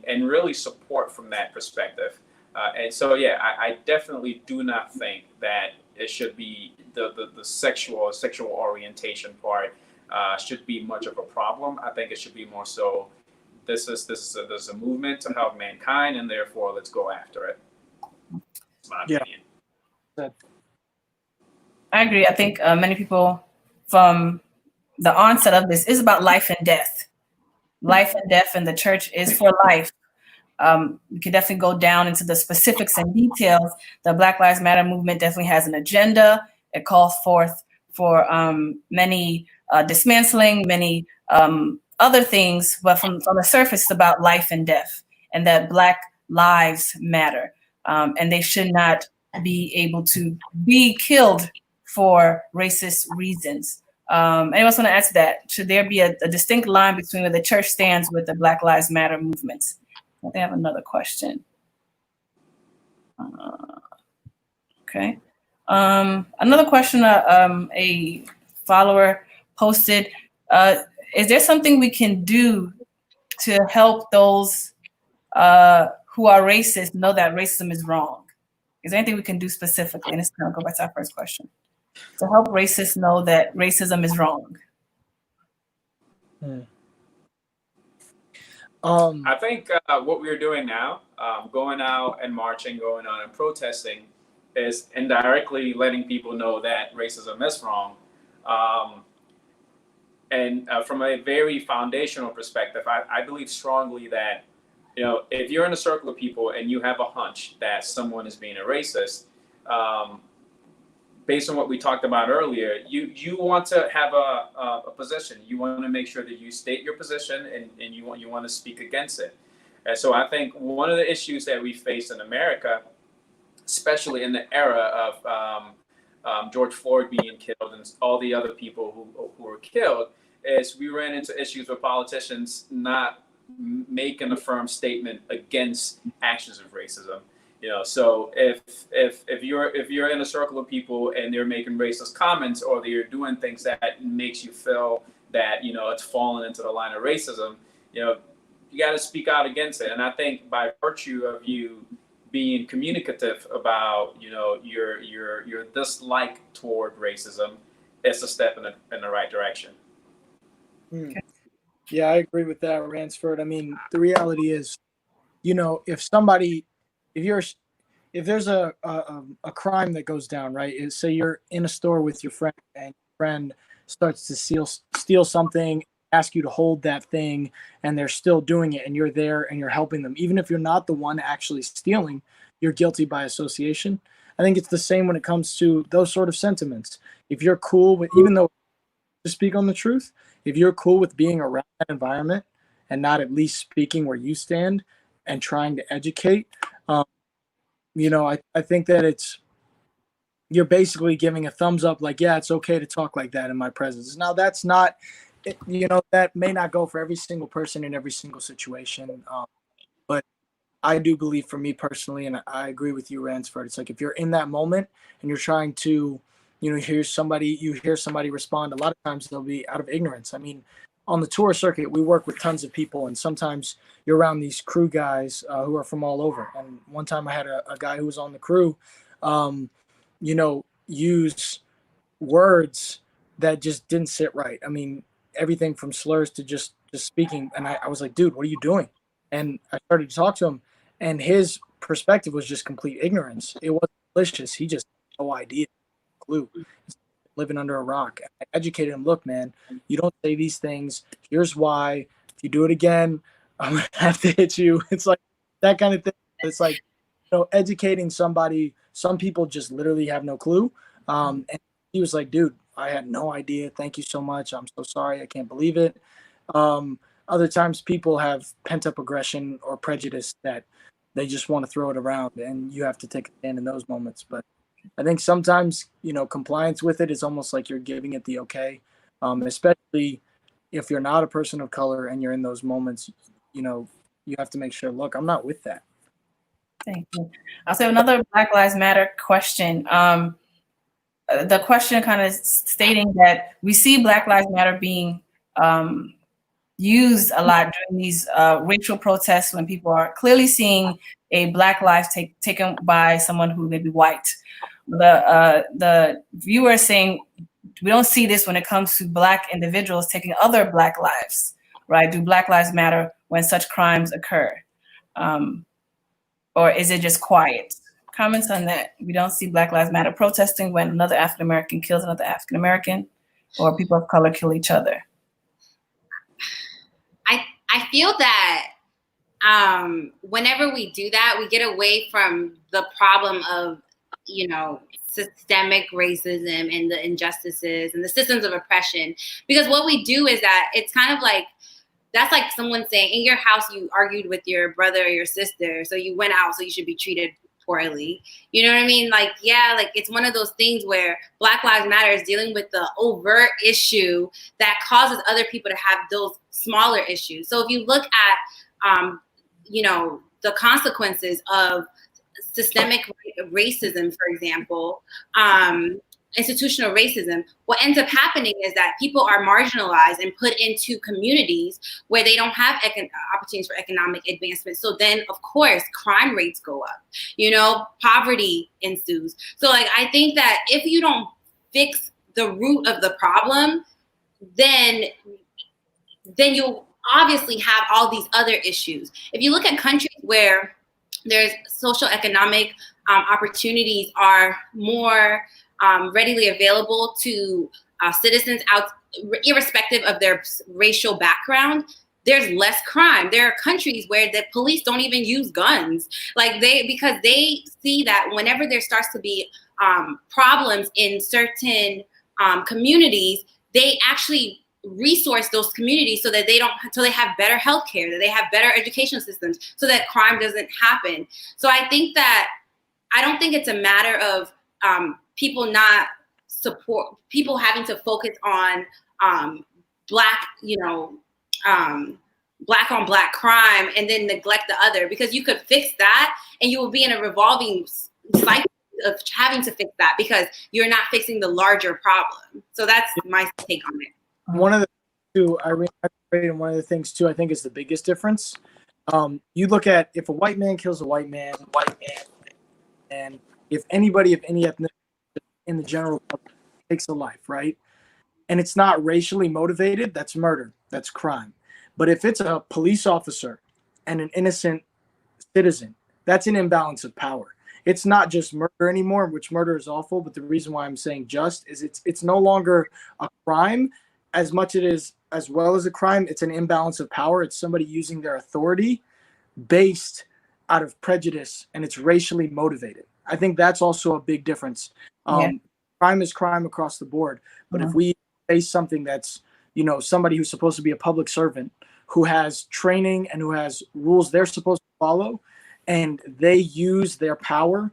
really support from that perspective. And so, yeah, I definitely do not think that it should be the sexual orientation part should be much of a problem. I think it should be more so this is a movement to help mankind, and therefore let's go after it. That's my opinion. I agree. I think many people from the onset of this is about life and death. Life and death, and the church is for life. We can definitely go down into the specifics and details. The Black Lives Matter movement definitely has an agenda. It calls forth for many dismantling, many other things, but from the surface, it's about life and death, and that Black lives matter, and they should not be able to be killed for racist reasons. Anyone else want to add to that? Should there be a distinct line between where the church stands with the Black Lives Matter movements? They have another question. Okay. Another question a follower posted. Is there something we can do to help those who are racist know that racism is wrong? Is there anything we can do specifically? And it's going to go back to our first question. To help racists know that racism is wrong. I think what we're doing now, going out and marching, going out and protesting, is indirectly letting people know that racism is wrong. And from a very foundational perspective, I believe strongly that if you're in a circle of people and you have a hunch that someone is being a racist, based on what we talked about earlier, you want to have a position. You want to make sure that you state your position, and you want to speak against it. And so I think one of the issues that we face in America, especially in the era of George Floyd being killed and all the other people who were killed, is we ran into issues with politicians not making a firm statement against actions of racism. So if you're in a circle of people and they're making racist comments, or they're doing things that makes you feel that it's fallen into the line of racism, you got to speak out against it. And I think by virtue of you being communicative about your dislike toward racism, it's a step in the right direction. Okay. Yeah, I agree with that, Ransford. I mean, the reality is, if there's a crime that goes down, right? Say you're in a store with your friend, and your friend starts to steal something, ask you to hold that thing, and they're still doing it, and you're there and you're helping them. Even if you're not the one actually stealing, you're guilty by association. I think it's the same when it comes to those sort of sentiments. If you're cool with, even though, to speak on the truth, if you're cool with being around that environment and not at least speaking where you stand and trying to educate, I think that you're basically giving a thumbs up, like, yeah, it's okay to talk like that in my presence. Now, that's not, that may not go for every single person in every single situation. But I do believe, for me personally, and I agree with you, Ransford, it's like if you're in that moment and you're trying to, hear somebody respond, a lot of times they'll be out of ignorance. I mean, on the tour circuit, we work with tons of people, and sometimes you're around these crew guys who are from all over. And one time I had a guy who was on the crew, use words that just didn't sit right. I mean, everything from slurs to just speaking. And I was like, dude, what are you doing? And I started to talk to him, and his perspective was just complete ignorance. It wasn't malicious. He just had no idea, clue. Living under a rock. I educated him. Look, man, you don't say these things. Here's why. If you do it again, I'm gonna have to hit you. It's like that kind of thing. It's like, educating somebody. Some people just literally have no clue. And he was like, dude, I had no idea. Thank you so much. I'm so sorry. I can't believe it. Other times people have pent up aggression or prejudice that they just want to throw it around, and you have to take a stand in those moments. But I think sometimes, compliance with it is almost like you're giving it the okay, especially if you're not a person of color and you're in those moments, you have to make sure, look, I'm not with that. Thank you. I'll say another Black Lives Matter question. The question kind of stating that we see Black Lives Matter being used a lot during these racial protests, when people are clearly seeing a Black life taken by someone who may be white. The viewer is saying we don't see this when it comes to Black individuals taking other Black lives, right? Do Black Lives matter when such crimes occur? Or is it just quiet? Comments on that. We don't see Black Lives Matter protesting when another African-American kills another African-American, or people of color kill each other. I feel that whenever we do that, we get away from the problem of, systemic racism and the injustices and the systems of oppression. Because what we do is that it's kind of like, that's like someone saying, in your house, you argued with your brother or your sister, so you went out, so you should be treated poorly. You know what I mean? Like, yeah, like it's one of those things where Black Lives Matter is dealing with the overt issue that causes other people to have those smaller issues. So if you look at, the consequences of systemic racism, for example, institutional racism, what ends up happening is that people are marginalized and put into communities where they don't have opportunities for economic advancement. So then, of course, crime rates go up, poverty ensues. So like, I think that if you don't fix the root of the problem, then you'll obviously have all these other issues. If you look at countries where there's social economic opportunities are more readily available to citizens out, irrespective of their racial background, there's less crime. There are countries where the police don't even use guns, because they see that whenever there starts to be problems in certain communities, they actually resource those communities so that they have better healthcare, that they have better education systems, so that crime doesn't happen. So I don't think it's a matter of people having to focus on black on black crime and then neglect the other, because you could fix that and you will be in a revolving cycle of having to fix that because you're not fixing the larger problem. So that's my take on it. One of the two, and one of the things too, I think is the biggest difference. You look at, if a white man kills a white man, and if anybody of any ethnicity in the general public takes a life, right? And it's not racially motivated, that's murder, that's crime. But if it's a police officer and an innocent citizen, that's an imbalance of power. It's not just murder anymore, which murder is awful, but the reason why I'm saying just is it's no longer a crime as much as well as a crime. It's an imbalance of power. It's somebody using their authority based out of prejudice, and it's racially motivated. I think that's also a big difference. Crime is crime across the board, but if we face something that's, somebody who's supposed to be a public servant, who has training and who has rules they're supposed to follow, and they use their power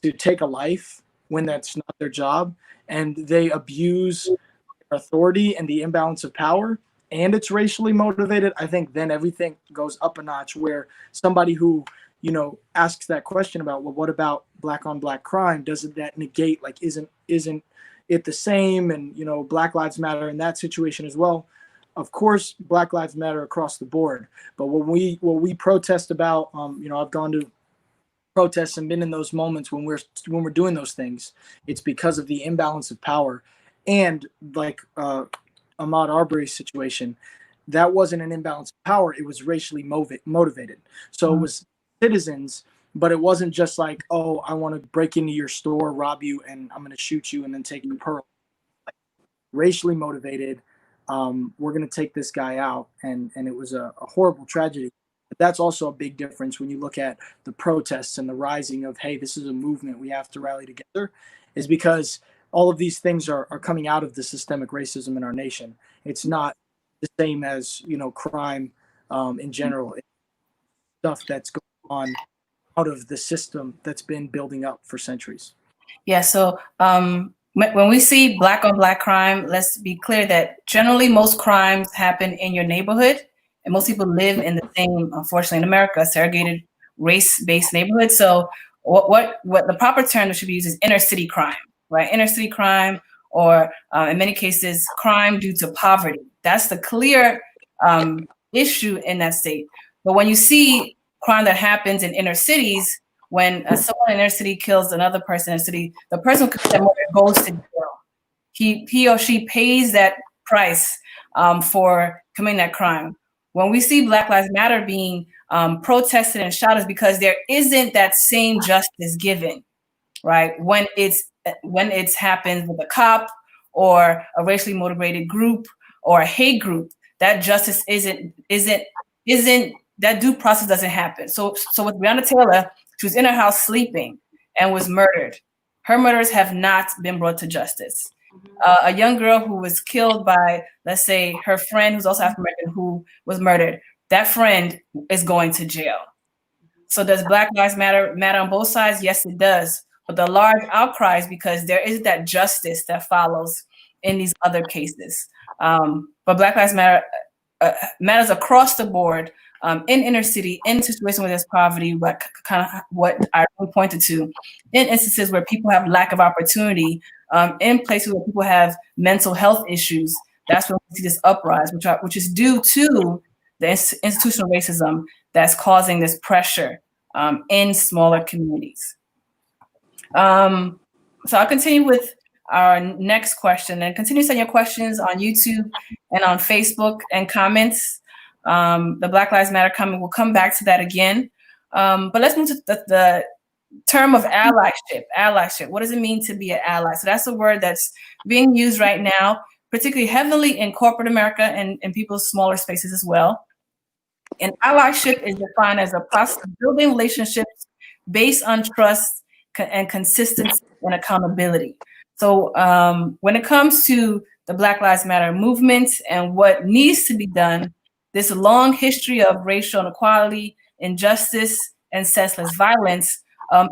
to take a life when that's not their job, and they abuse their authority and the imbalance of power, and it's racially motivated, I think then everything goes up a notch, where somebody who, asks that question about, well, what about black on black crime? Doesn't that negate, isn't it the same? And, Black Lives Matter in that situation as well. Of course, Black Lives Matter across the board. But what we protest about, I've gone to protests and been in those moments when we're doing those things. It's because of the imbalance of power. And like Ahmaud Arbery's situation, that wasn't an imbalance of power. It was racially motivated. So it was citizens, but it wasn't just like, oh, I want to break into your store, rob you, and I'm going to shoot you and then take your pearl. Racially motivated. We're going to take this guy out. And it was a horrible tragedy. But that's also a big difference when you look at the protests and the rising of, hey, this is a movement, we have to rally together, is because all of these things are coming out of the systemic racism in our nation. It's not the same as, crime in general. It's stuff that's going on out of the system that's been building up for centuries. Yeah, so when we see black on black crime, let's be clear that generally most crimes happen in your neighborhood, and most people live in the same, unfortunately in America, segregated race-based neighborhood. So what the proper term that should be used is inner city crime, right? Inner city crime, or in many cases, crime due to poverty. That's the clear issue in that state. But when you see crime that happens in inner cities, when someone in inner city kills another person in the city, the person who commits that murder goes to jail. He or she pays that price for committing that crime. When we see Black Lives Matter being protested and shot, is because there isn't that same justice given, right? When it's happened with a cop or a racially motivated group or a hate group, that justice isn't that due process doesn't happen. So with Breonna Taylor, she was in her house sleeping and was murdered. Her murderers have not been brought to justice. A young girl who was killed by, let's say, her friend who's also African American who was murdered, that friend is going to jail. So does Black Lives Matter on both sides? Yes, it does. But the large outcry is because there isn't that justice that follows in these other cases. But Black Lives Matter matters across the board, in inner city, in situations where there's poverty, what I pointed to, in instances where people have lack of opportunity, in places where people have mental health issues. That's when we see this uprise, which is due to the institutional racism that's causing this pressure in smaller communities. So I'll continue with our next question, and continue sending your questions on YouTube and on Facebook and comments. The Black Lives Matter comment, we'll come back to that again. But let's move to the term of allyship. Allyship, what does it mean to be an ally? So that's a word that's being used right now, particularly heavily in corporate America and in people's smaller spaces as well. And allyship is defined as a process of building relationships based on trust and consistency and accountability. So when it comes to the Black Lives Matter movement and what needs to be done, this long history of racial inequality, injustice, and senseless violence,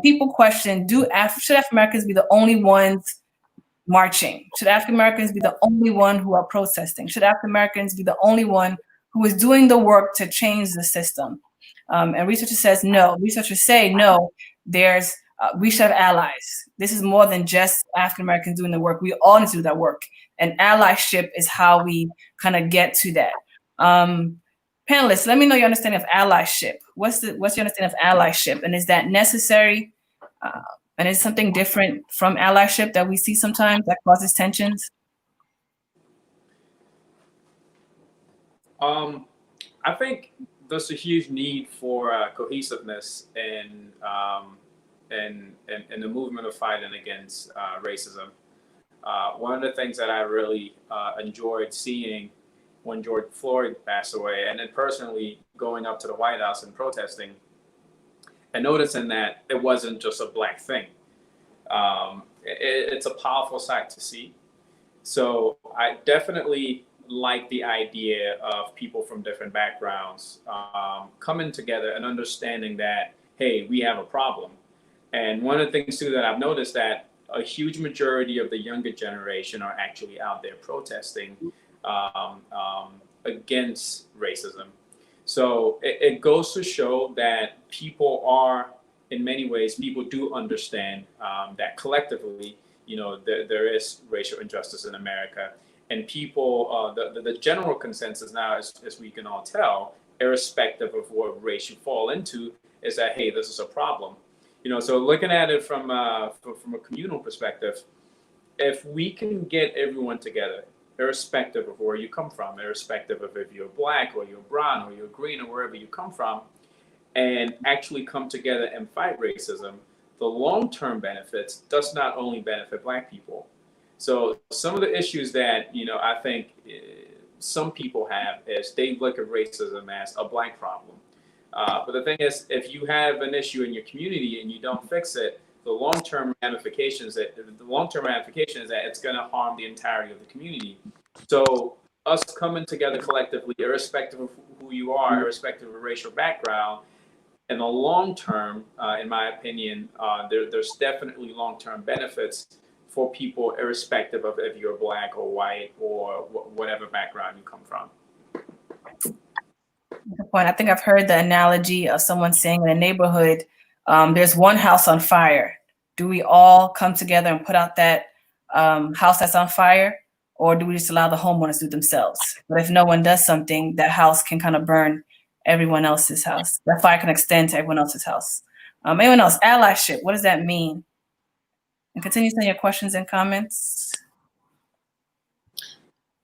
people question, should African Americans be the only ones marching? Should African Americans be the only one who are protesting? Should African Americans be the only one who is doing the work to change the system? And researchers says no. Researchers say no. We should have allies. This is more than just African Americans doing the work. We all need to do that work, and allyship is how we kind of get to that. Panelists, let me know your understanding of allyship. What's your understanding of allyship, and is that necessary? And is something different from allyship that we see sometimes that causes tensions? I think there's a huge need for cohesiveness in the movement of fighting against racism. One of the things that I really enjoyed seeing when George Floyd passed away, and then personally going up to the White House and protesting, and noticing that it wasn't just a Black thing. It's a powerful sight to see. So I definitely like the idea of people from different backgrounds coming together and understanding that, hey, we have a problem. And one of the things too that I've noticed that a huge majority of the younger generation are actually out there protesting against racism. So it goes to show that people are, in many ways, people do understand that collectively, there is racial injustice in America. And people, the general consensus now, as we can all tell, irrespective of what race you fall into, is that, hey, this is a problem. So looking at it from a communal perspective, if we can get everyone together, irrespective of where you come from, irrespective of if you're Black or you're brown or you're green or wherever you come from, and actually come together and fight racism, the long-term benefits does not only benefit Black people. So some of the issues that, I think some people have is they look at racism as a Black problem. But the thing is, if you have an issue in your community and you don't fix it, the long-term ramification is that it's going to harm the entirety of the community. So us coming together collectively, irrespective of who you are, irrespective of racial background, in the long term, in my opinion, there's definitely long-term benefits for people, irrespective of if you're Black or white or whatever background you come from. Good point. I think I've heard the analogy of someone saying in a neighborhood, there's one house on fire. Do we all come together and put out that house that's on fire, or do we just allow the homeowners to do it themselves? But if no one does something, that house can kind of burn everyone else's house. That fire can extend to everyone else's house. Anyone else? Allyship, what does that mean? And continue sending your questions and comments.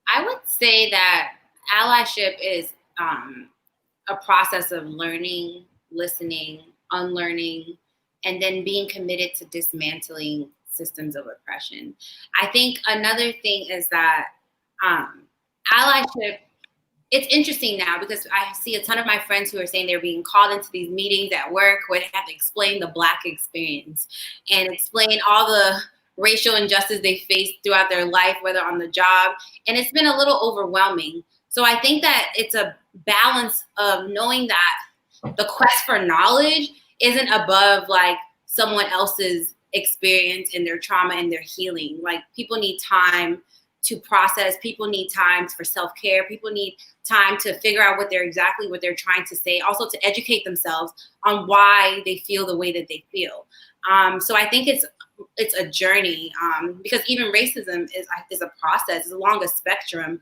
I would say that allyship is a process of learning, listening, unlearning, and then being committed to dismantling systems of oppression. I think another thing is that allyship, it's interesting now because I see a ton of my friends who are saying they're being called into these meetings at work where they have to explain the Black experience and explain all the racial injustice they faced throughout their life, whether on the job. And it's been a little overwhelming. So I think that it's a balance of knowing that the quest for knowledge isn't above like someone else's experience and their trauma and their healing. Like people need time to process, people need time for self-care, people need time to figure out what they're trying to say, also to educate themselves on why they feel the way that they feel. So I think it's a journey because even racism is a process, it's along a spectrum,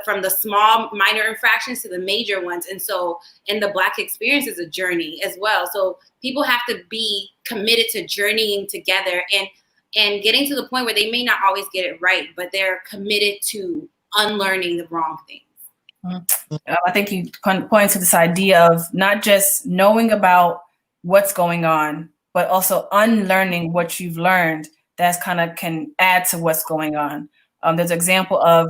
from the small minor infractions to the major ones. And so, and the Black experience is a journey as well. So people have to be committed to journeying together and getting to the point where they may not always get it right, but they're committed to unlearning the wrong things. I think you point to this idea of not just knowing about what's going on, but also unlearning what you've learned that's kind of can add to what's going on. There's an example of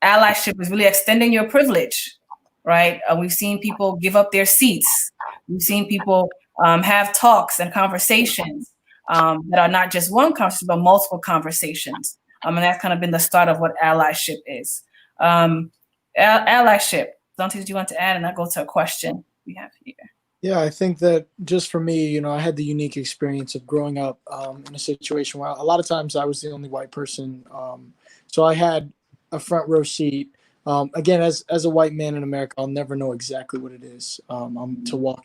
allyship is really extending your privilege. right? We've seen people give up their seats. We've seen people have talks and conversations that are not just one conversation, but multiple conversations. And that's kind of been the start of what allyship is. Allyship. Dante, did you want to add? And I'll go to a question we have here. Yeah, I think that just for me, I had the unique experience of growing up in a situation where a lot of times I was the only white person. So I had a front row seat. Again, as a white man in America, I'll never know exactly what it is to walk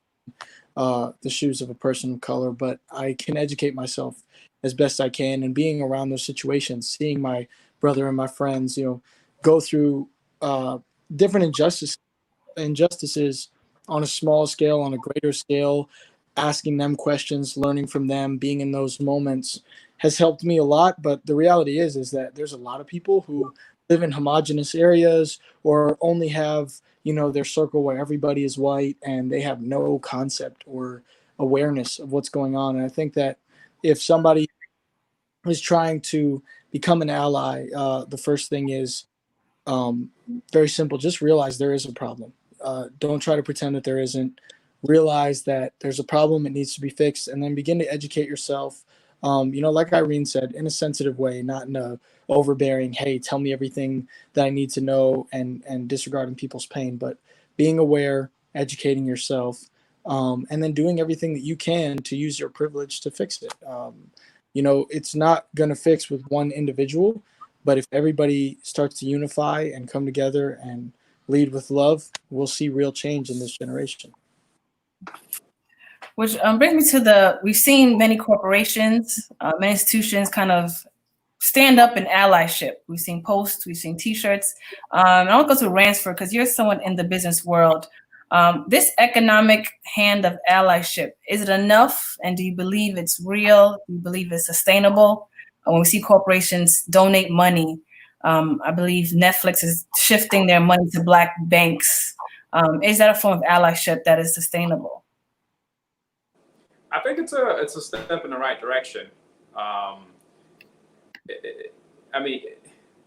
the shoes of a person of color, but I can educate myself as best I can. And being around those situations, seeing my brother and my friends, go through different injustices on a small scale, on a greater scale, asking them questions, learning from them, being in those moments has helped me a lot. But the reality is that there's a lot of people who live in homogenous areas or only have, their circle where everybody is white and they have no concept or awareness of what's going on. And I think that if somebody is trying to become an ally, the first thing is very simple. Just realize there is a problem. Don't try to pretend that there isn't. Realize that there's a problem. It needs to be fixed, and then begin to educate yourself. Like Irene said, in a sensitive way, not in a overbearing, hey, tell me everything that I need to know, and disregarding people's pain, but being aware, educating yourself, and then doing everything that you can to use your privilege to fix it. It's not going to fix with one individual, but if everybody starts to unify and come together and lead with love, we'll see real change in this generation. Which brings me to we've seen many corporations, many institutions kind of stand up in allyship. We've seen posts, we've seen t-shirts. And I'll go to Ransford because you're someone in the business world. This economic hand of allyship, is it enough? And do you believe it's real? Do you believe it's sustainable? When we see corporations donate money, I believe Netflix is shifting their money to Black banks. Is that a form of allyship that is sustainable? I think it's a step in the right direction.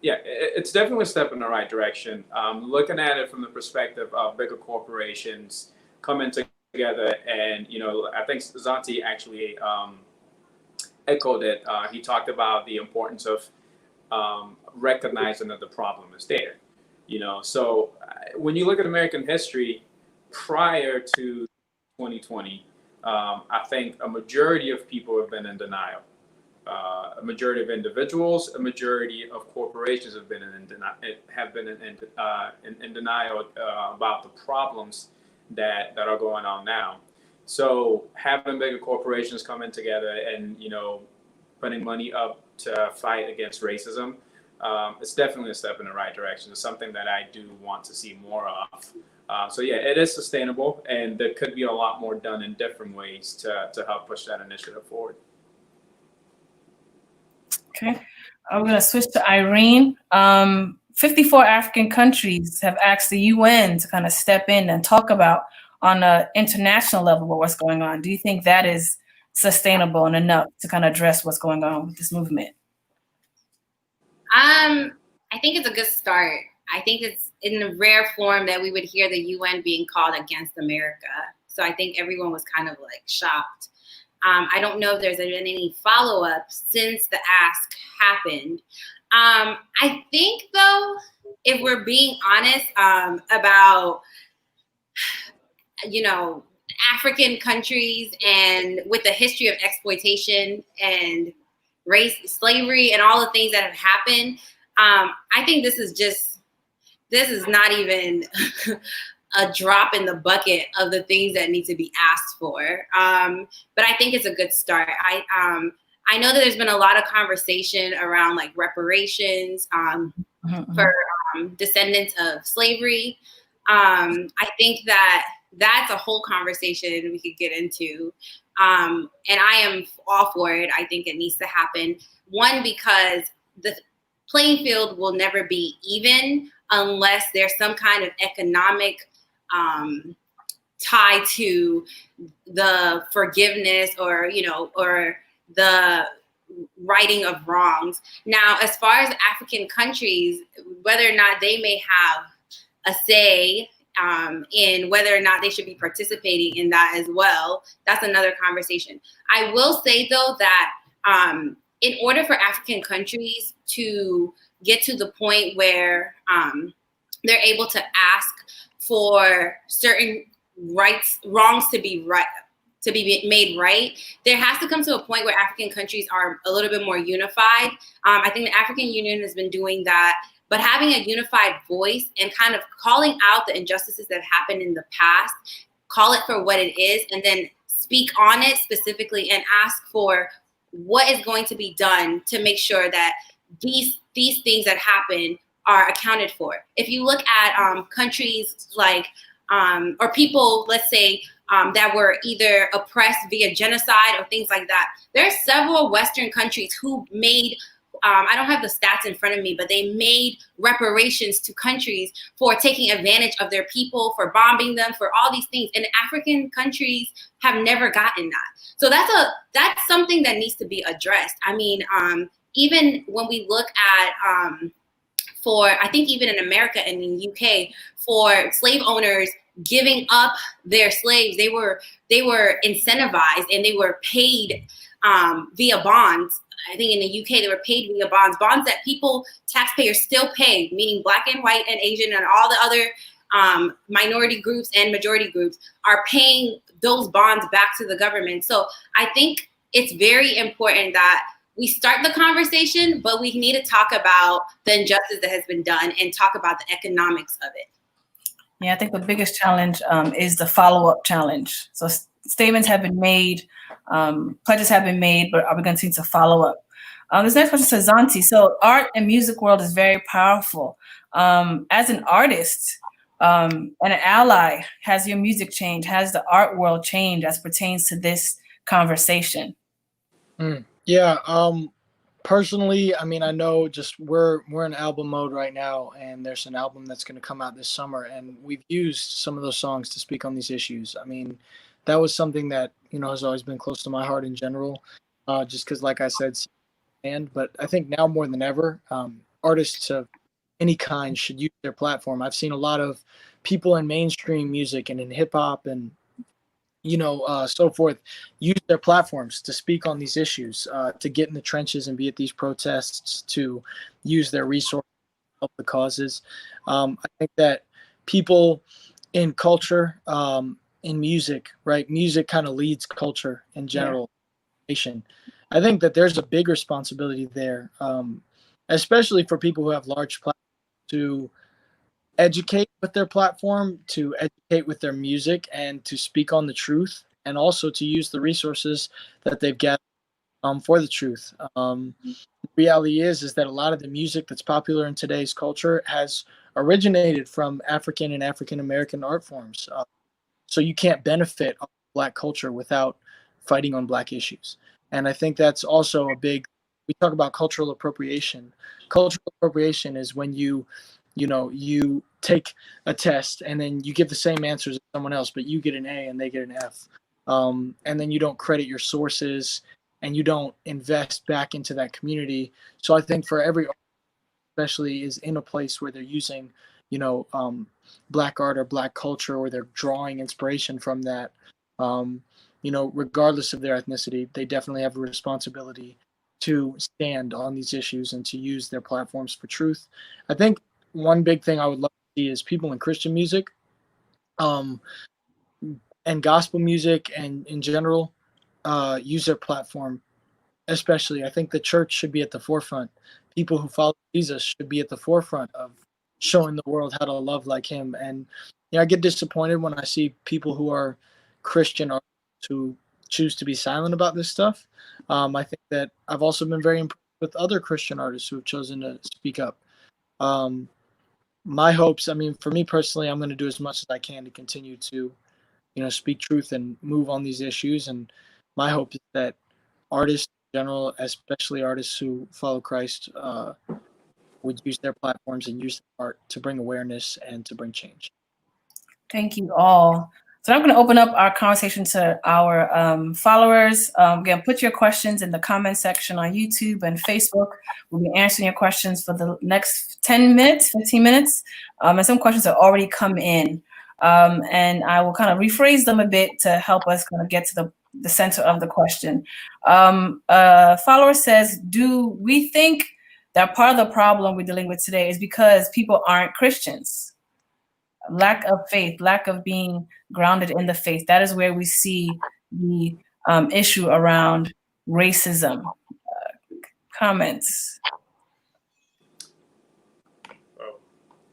It's definitely a step in the right direction. Looking at it from the perspective of bigger corporations coming together, and I think Zanti actually echoed it. He talked about the importance of recognizing that the problem is there. So when you look at American history prior to 2020, I think a majority of people have been in denial. A majority of individuals, a majority of corporations have been in denial about the problems that are going on now. So having bigger corporations coming together and putting money up to fight against racism, it's definitely a step in the right direction. It's something that I do want to see more of. So yeah, it is sustainable, and there could be a lot more done in different ways to help push that initiative forward. Okay, I'm going to switch to Irene. 54 African countries have asked the UN to kind of step in and talk about on an international level what's going on. Do you think that is sustainable and enough to kind of address what's going on with this movement? I think it's a good start. I think it's in the rare form that we would hear the UN being called against America. So I think everyone was kind of like shocked. I don't know if there's been any follow-up since the ask happened. I think, though, if we're being honest about, African countries and with the history of exploitation and race, slavery, and all the things that have happened, I think this is not even a drop in the bucket of the things that need to be asked for. But I think it's a good start. I know that there's been a lot of conversation around like reparations for descendants of slavery. I think that's a whole conversation we could get into. And I am all for it. I think it needs to happen. One, because the playing field will never be even unless there's some kind of economic tie to the forgiveness or the righting of wrongs. Now, as far as African countries, whether or not they may have a say in whether or not they should be participating in that as well. That's another conversation. I will say, though, that in order for African countries to get to the point where they're able to ask for certain wrongs to be made right, there has to come to a point where African countries are a little bit more unified. I think the African Union has been doing that, but having a unified voice and kind of calling out the injustices that have happened in the past, call it for what it is, and then speak on it specifically and ask for what is going to be done to make sure that these things that happen are accounted for. If you look at countries like, or people, let's say, that were either oppressed via genocide or things like that, there are several Western countries who made, I don't have the stats in front of me, but they made reparations to countries for taking advantage of their people, for bombing them, for all these things. And African countries have never gotten that. So that's something that needs to be addressed. I mean, even when we look at, I think even in America and in UK, for slave owners giving up their slaves, they were incentivized and they were paid via bonds. I think in the UK they were paid via bonds that taxpayers still pay, meaning Black and white and Asian and all the other minority groups and majority groups are paying those bonds back to the government. So I think it's very important that we start the conversation, but we need to talk about the injustice that has been done and talk about the economics of it. Yeah, I think the biggest challenge is the follow-up challenge. So statements have been made, pledges have been made, but are we going to need to follow up? This next question says, Zanti, so art and music world is very powerful. As an artist and an ally, has your music changed? Has the art world changed as pertains to this conversation? Yeah, personally, I mean, I know just we're in album mode right now, and there's an album that's going to come out this summer, and we've used some of those songs to speak on these issues. I mean, that was something that, you know, has always been close to my heart in general, just because, like I said, but I think now more than ever, artists of any kind should use their platform. I've seen a lot of people in mainstream music and in hip hop and so forth, use their platforms to speak on these issues, to get in the trenches and be at these protests, to use their resources to help the causes. I think that people in culture, in music, right? Music kind of leads culture in general. Yeah. I think that there's a big responsibility there, especially for people who have large platforms, to educate with their platform, to educate with their music, and to speak on the truth, and also to use the resources that they've gathered for the truth. The reality is that a lot of the music that's popular in today's culture has originated from African and African American art forms. So you can't benefit Black culture without fighting on Black issues. And I think that's also we talk about cultural appropriation. Cultural appropriation is when you take a test and then you give the same answers as someone else, but you get an A and they get an F. And then you don't credit your sources and you don't invest back into that community. So I think for every artist, especially, is in a place where they're using, Black art or Black culture, or they're drawing inspiration from that, regardless of their ethnicity, they definitely have a responsibility to stand on these issues and to use their platforms for truth. I think one big thing I would love to see is people in Christian music, and gospel music, and in general, use their platform. Especially, I think the church should be at the forefront. People who follow Jesus should be at the forefront of showing the world how to love like him. And I get disappointed when I see people who are Christian artists who choose to be silent about this stuff. I think that I've also been very impressed with other Christian artists who have chosen to speak up. My hopes, I mean, for me personally, I'm going to do as much as I can to continue to, speak truth and move on these issues. And my hope is that artists in general, especially artists who follow Christ, would use their platforms and use their art to bring awareness and to bring change. Thank you all. So I'm going to open up our conversation to our followers. Again, put your questions in the comment section on YouTube and Facebook. We'll be answering your questions for the next 10 minutes, 15 minutes. And some questions have already come in. And I will kind of rephrase them a bit to help us kind of get to the center of the question. A follower says, do we think that part of the problem we're dealing with today is because people aren't Christians? Lack of faith, lack of being grounded in the faith. That is where we see the issue around racism. Comments? Well,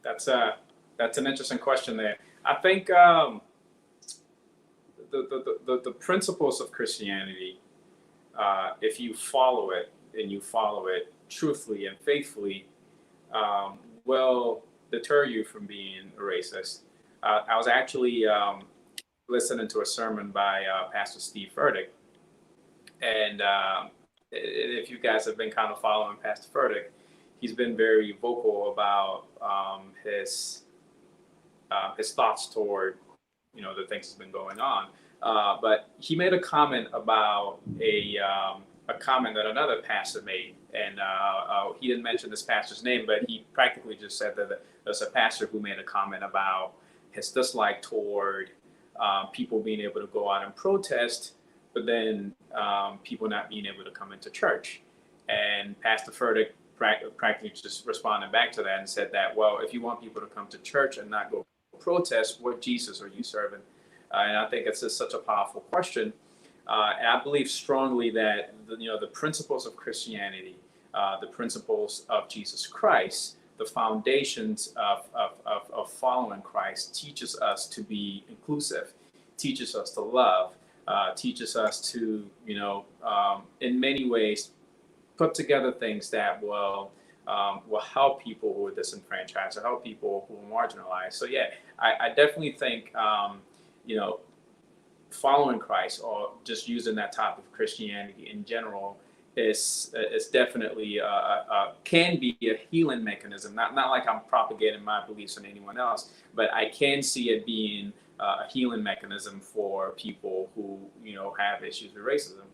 that's an interesting question there. I think the principles of Christianity, if you follow it and you follow it truthfully and faithfully, will deter you from being a racist. I was actually listening to a sermon by Pastor Steve Furtick, and if you guys have been kind of following Pastor Furtick, he's been very vocal about his thoughts toward the things that's been going on. But he made a comment about a comment that another pastor made, and he didn't mention this pastor's name, but he practically just said that there's a pastor who made a comment about his dislike toward people being able to go out and protest, but then people not being able to come into church. And Pastor Furtick practically just responded back to that and said that, well, if you want people to come to church and not go protest, what Jesus are you serving? And I think it's just such a powerful question. And I believe strongly that the principles of Christianity, the principles of Jesus Christ, the foundations of following Christ teaches us to be inclusive, teaches us to love, teaches us to, in many ways, put together things that will help people who are disenfranchised, or help people who are marginalized. So yeah, I definitely think, following Christ, or just using that topic of Christianity in general, is definitely can be a healing mechanism. Not like I'm propagating my beliefs on anyone else, but I can see it being a healing mechanism for people who have issues with racism.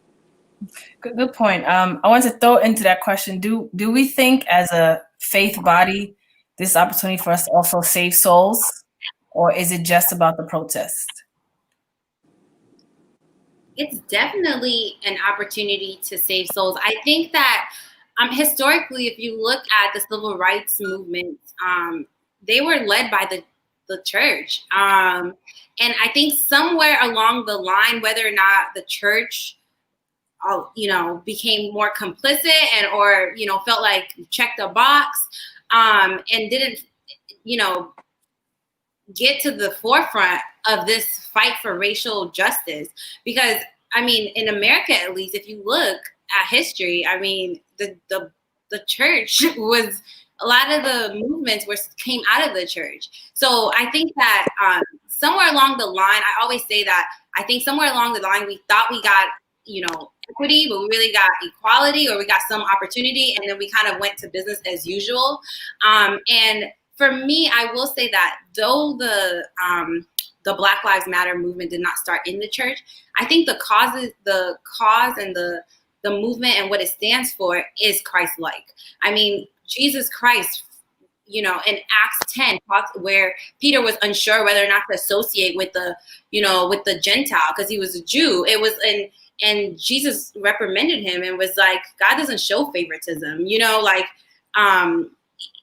Good point. I want to throw into that question. Do we think as a faith body, this is opportunity for us to also save souls, or is it just about the protest? It's definitely an opportunity to save souls. I think that historically, if you look at the civil rights movement, they were led by the church. And I think somewhere along the line, whether or not the church became more complicit or felt like checked a box, and didn't, get to the forefront of this fight for racial justice. Because, in America, at least, if you look at history, the church was, a lot of the movements came out of the church. So I think that somewhere along the line, I always say that, I think somewhere along the line, we thought we got, equity, but we really got equality, or we got some opportunity, and then we kind of went to business as usual. And for me, I will say that though the Black Lives Matter movement did not start in the church, I think the cause and the movement and what it stands for is Christ-like. Jesus Christ, in Acts 10, where Peter was unsure whether or not to associate with the Gentile because he was a Jew. It was and Jesus reprimanded him and was like, God doesn't show favoritism,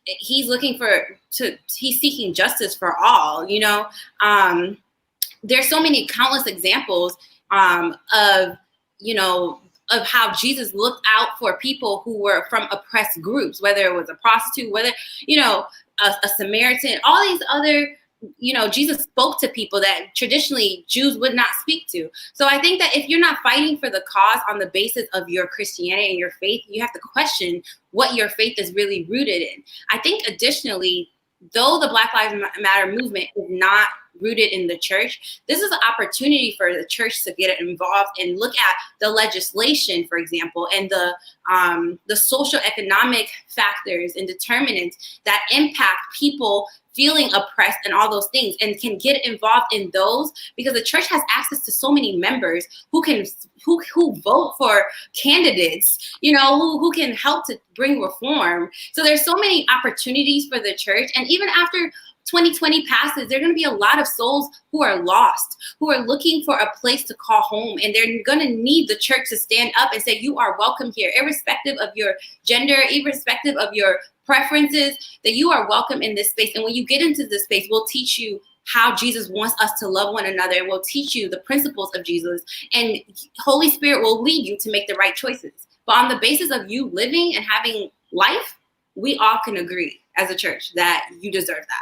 he's looking he's seeking justice for all, there's so many countless examples of how Jesus looked out for people who were from oppressed groups, whether it was a prostitute, whether, a Samaritan, all these other, Jesus spoke to people that traditionally Jews would not speak to. So I think that if you're not fighting for the cause on the basis of your Christianity and your faith, you have to question what your faith is really rooted in. I think additionally, though the Black Lives Matter movement is not rooted in the church, this is an opportunity for the church to get involved and look at the legislation, for example, and the social economic factors and determinants that impact people feeling oppressed and all those things, and can get involved in those, because the church has access to so many members who vote for candidates, who can help to bring reform. So there's so many opportunities for the church. And even after 2020 passes, there are going to be a lot of souls who are lost, who are looking for a place to call home. And they're going to need the church to stand up and say, you are welcome here, irrespective of your gender, irrespective of your preferences, that you are welcome in this space. And when you get into this space, we'll teach you how Jesus wants us to love one another. We'll teach you the principles of Jesus, and Holy Spirit will lead you to make the right choices. But on the basis of you living and having life, we all can agree as a church that you deserve that.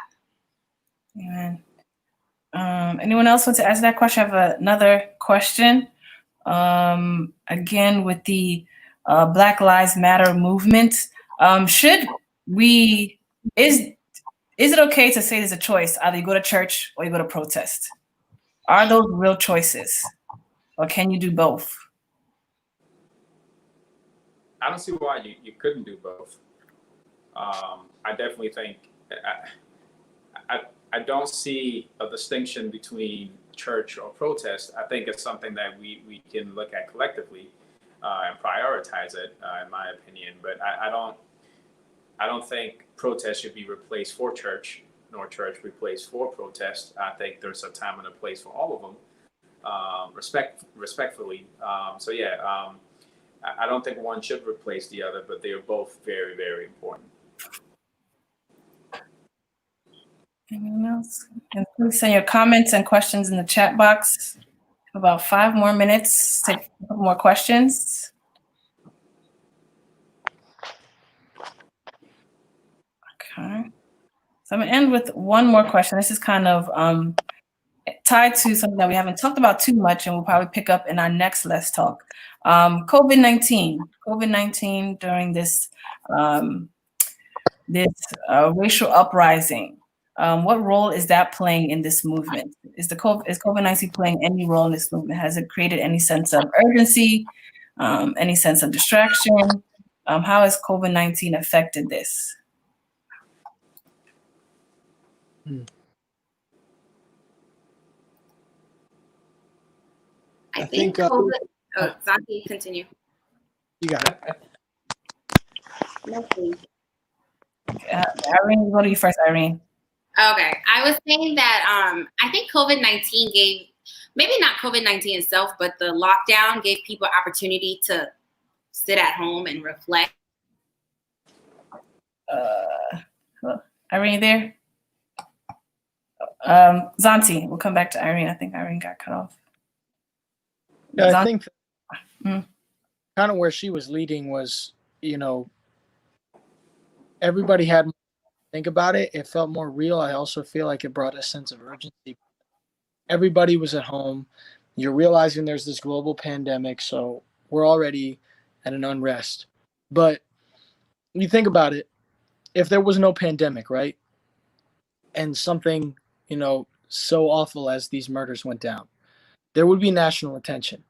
Amen. Anyone else want to answer that question? I have another question. Again, with the Black Lives Matter movement, is it okay to say there's a choice? Either you go to church or you go to protest. Are those real choices? Or can you do both? I don't see why you couldn't do both. I definitely think I don't see a distinction between church or protest. I think it's something that we can look at collectively and prioritize it, in my opinion. But I don't think protest should be replaced for church, nor church replaced for protest. I think there's a time and a place for all of them, respectfully. I don't think one should replace the other, but they are both very, very important. Anyone else? And please send your comments and questions in the chat box. About 5 more minutes. Take a couple more questions. Okay. So I'm going to end with one more question. This is kind of tied to something that we haven't talked about too much, and we'll probably pick up in our next Let's Talk. COVID-19 during this racial uprising. What role is that playing in this movement? Is COVID-19 playing any role in this movement? Has it created any sense of urgency, any sense of distraction? How has COVID-19 affected this? I think COVID. Zanti, continue. You got it. No, please. Irene, go to you first, Irene. Okay, I was saying that I think COVID-19 gave, maybe not COVID-19 itself, but the lockdown gave people opportunity to sit at home and reflect. Irene there? Zanti, we'll come back to Irene. I think Irene got cut off. Yeah, I think kind of where she was leading was, everybody had more to think about it. It felt more real. I also feel like it brought a sense of urgency. Everybody was at home. You're realizing there's this global pandemic, so we're already at an unrest. But you think about it, if there was no pandemic, right? And something, so awful as these murders went down, there would be national attention,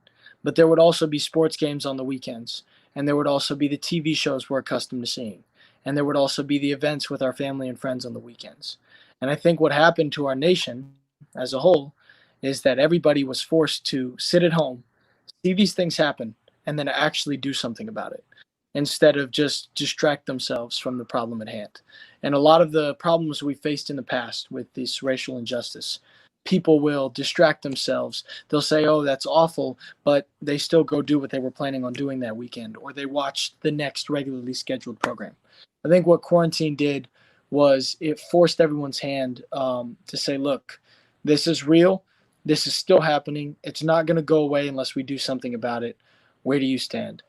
but there would also be sports games on the weekends, and there would also be the TV shows we're accustomed to seeing, and there would also be the events with our family and friends on the weekends. And I think what happened to our nation as a whole is that everybody was forced to sit at home, see these things happen, and then actually do something about it, instead of just distract themselves from the problem at hand. And a lot of the problems we faced in the past with this racial injustice, people will distract themselves. They'll say, oh, that's awful, but they still go do what they were planning on doing that weekend, or they watch the next regularly scheduled program. I think what quarantine did was it forced everyone's hand to say, look, this is real. This is still happening. It's not going to go away unless we do something about it. Where do you stand?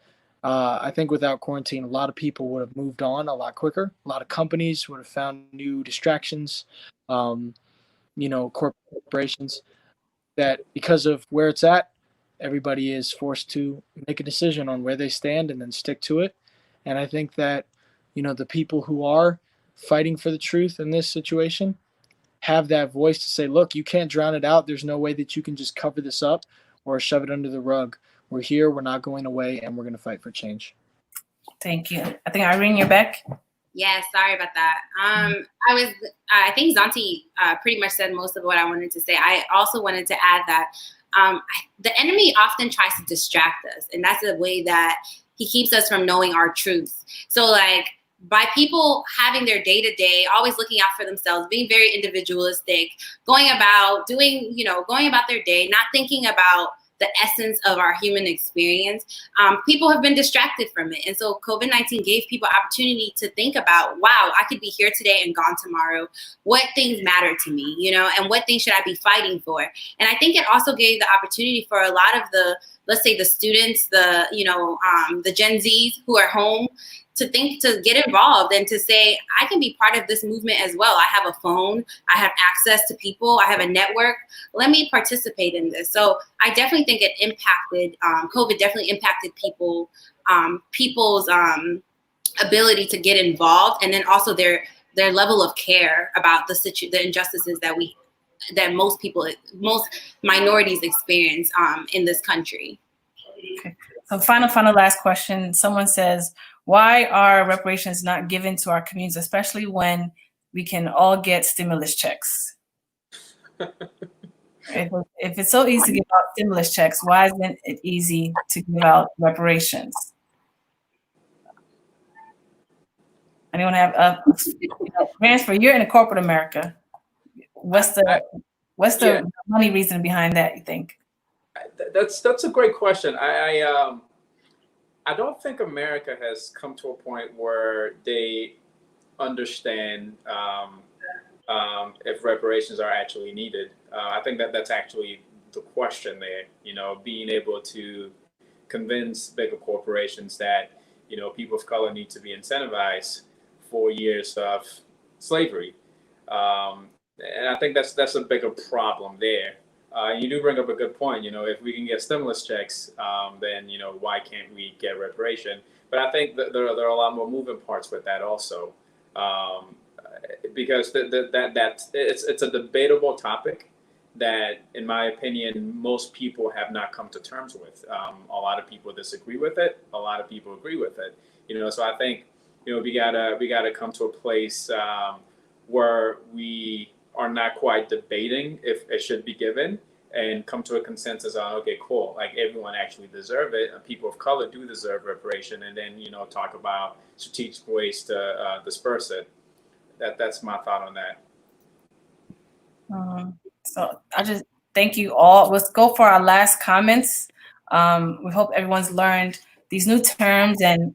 I think without quarantine, a lot of people would have moved on a lot quicker. A lot of companies would have found new distractions, corporations, that because of where it's at, everybody is forced to make a decision on where they stand and then stick to it. And I think that, the people who are fighting for the truth in this situation have that voice to say, look, you can't drown it out. There's no way that you can just cover this up or shove it under the rug. We're here, we're not going away, and we're going to fight for change. Thank you. I think Irene, you're back. Yeah, sorry about that. I think Zanti pretty much said most of what I wanted to say. I also wanted to add that the enemy often tries to distract us, and that's a way that he keeps us from knowing our truth. So by people having their day to day, always looking out for themselves, being very individualistic, going about their day, not thinking about the essence of our human experience, people have been distracted from it. And so COVID-19 gave people opportunity to think about, wow, I could be here today and gone tomorrow. What things matter to me, and what things should I be fighting for? And I think it also gave the opportunity for a lot of the, let's say, the students, the Gen Zs who are home, to get involved and to say, I can be part of this movement as well. I have a phone, I have access to people, I have a network. Let me participate in this. So I definitely think it impacted, COVID definitely impacted people's ability to get involved, and then also their level of care about the injustices that most minorities experience in this country. Okay. So final last question. Someone says, why are reparations not given to our communities, especially when we can all get stimulus checks? If it's so easy to give out stimulus checks, why isn't it easy to give out reparations? Anyone have grants for, you're in corporate America. What's the money reason behind that, you think? That's a great question. I don't think America has come to a point where they understand if reparations are actually needed. I think that's actually the question there. Being able to convince bigger corporations that people of color need to be incentivized for years of slavery, and I think that's a bigger problem there. You do bring up a good point. If we can get stimulus checks, then why can't we get reparation? But I think that there are a lot more moving parts with that also, because it's a debatable topic that, in my opinion, most people have not come to terms with. A lot of people disagree with it. A lot of people agree with it. So I think we gotta come to a place where we are not quite debating if it should be given, and come to a consensus on, okay, cool, like everyone actually deserve it, and people of color do deserve reparation, and then talk about strategic ways to disperse it. That's my thought on that. So I just thank you all. Let's go for our last comments. We hope everyone's learned these new terms, and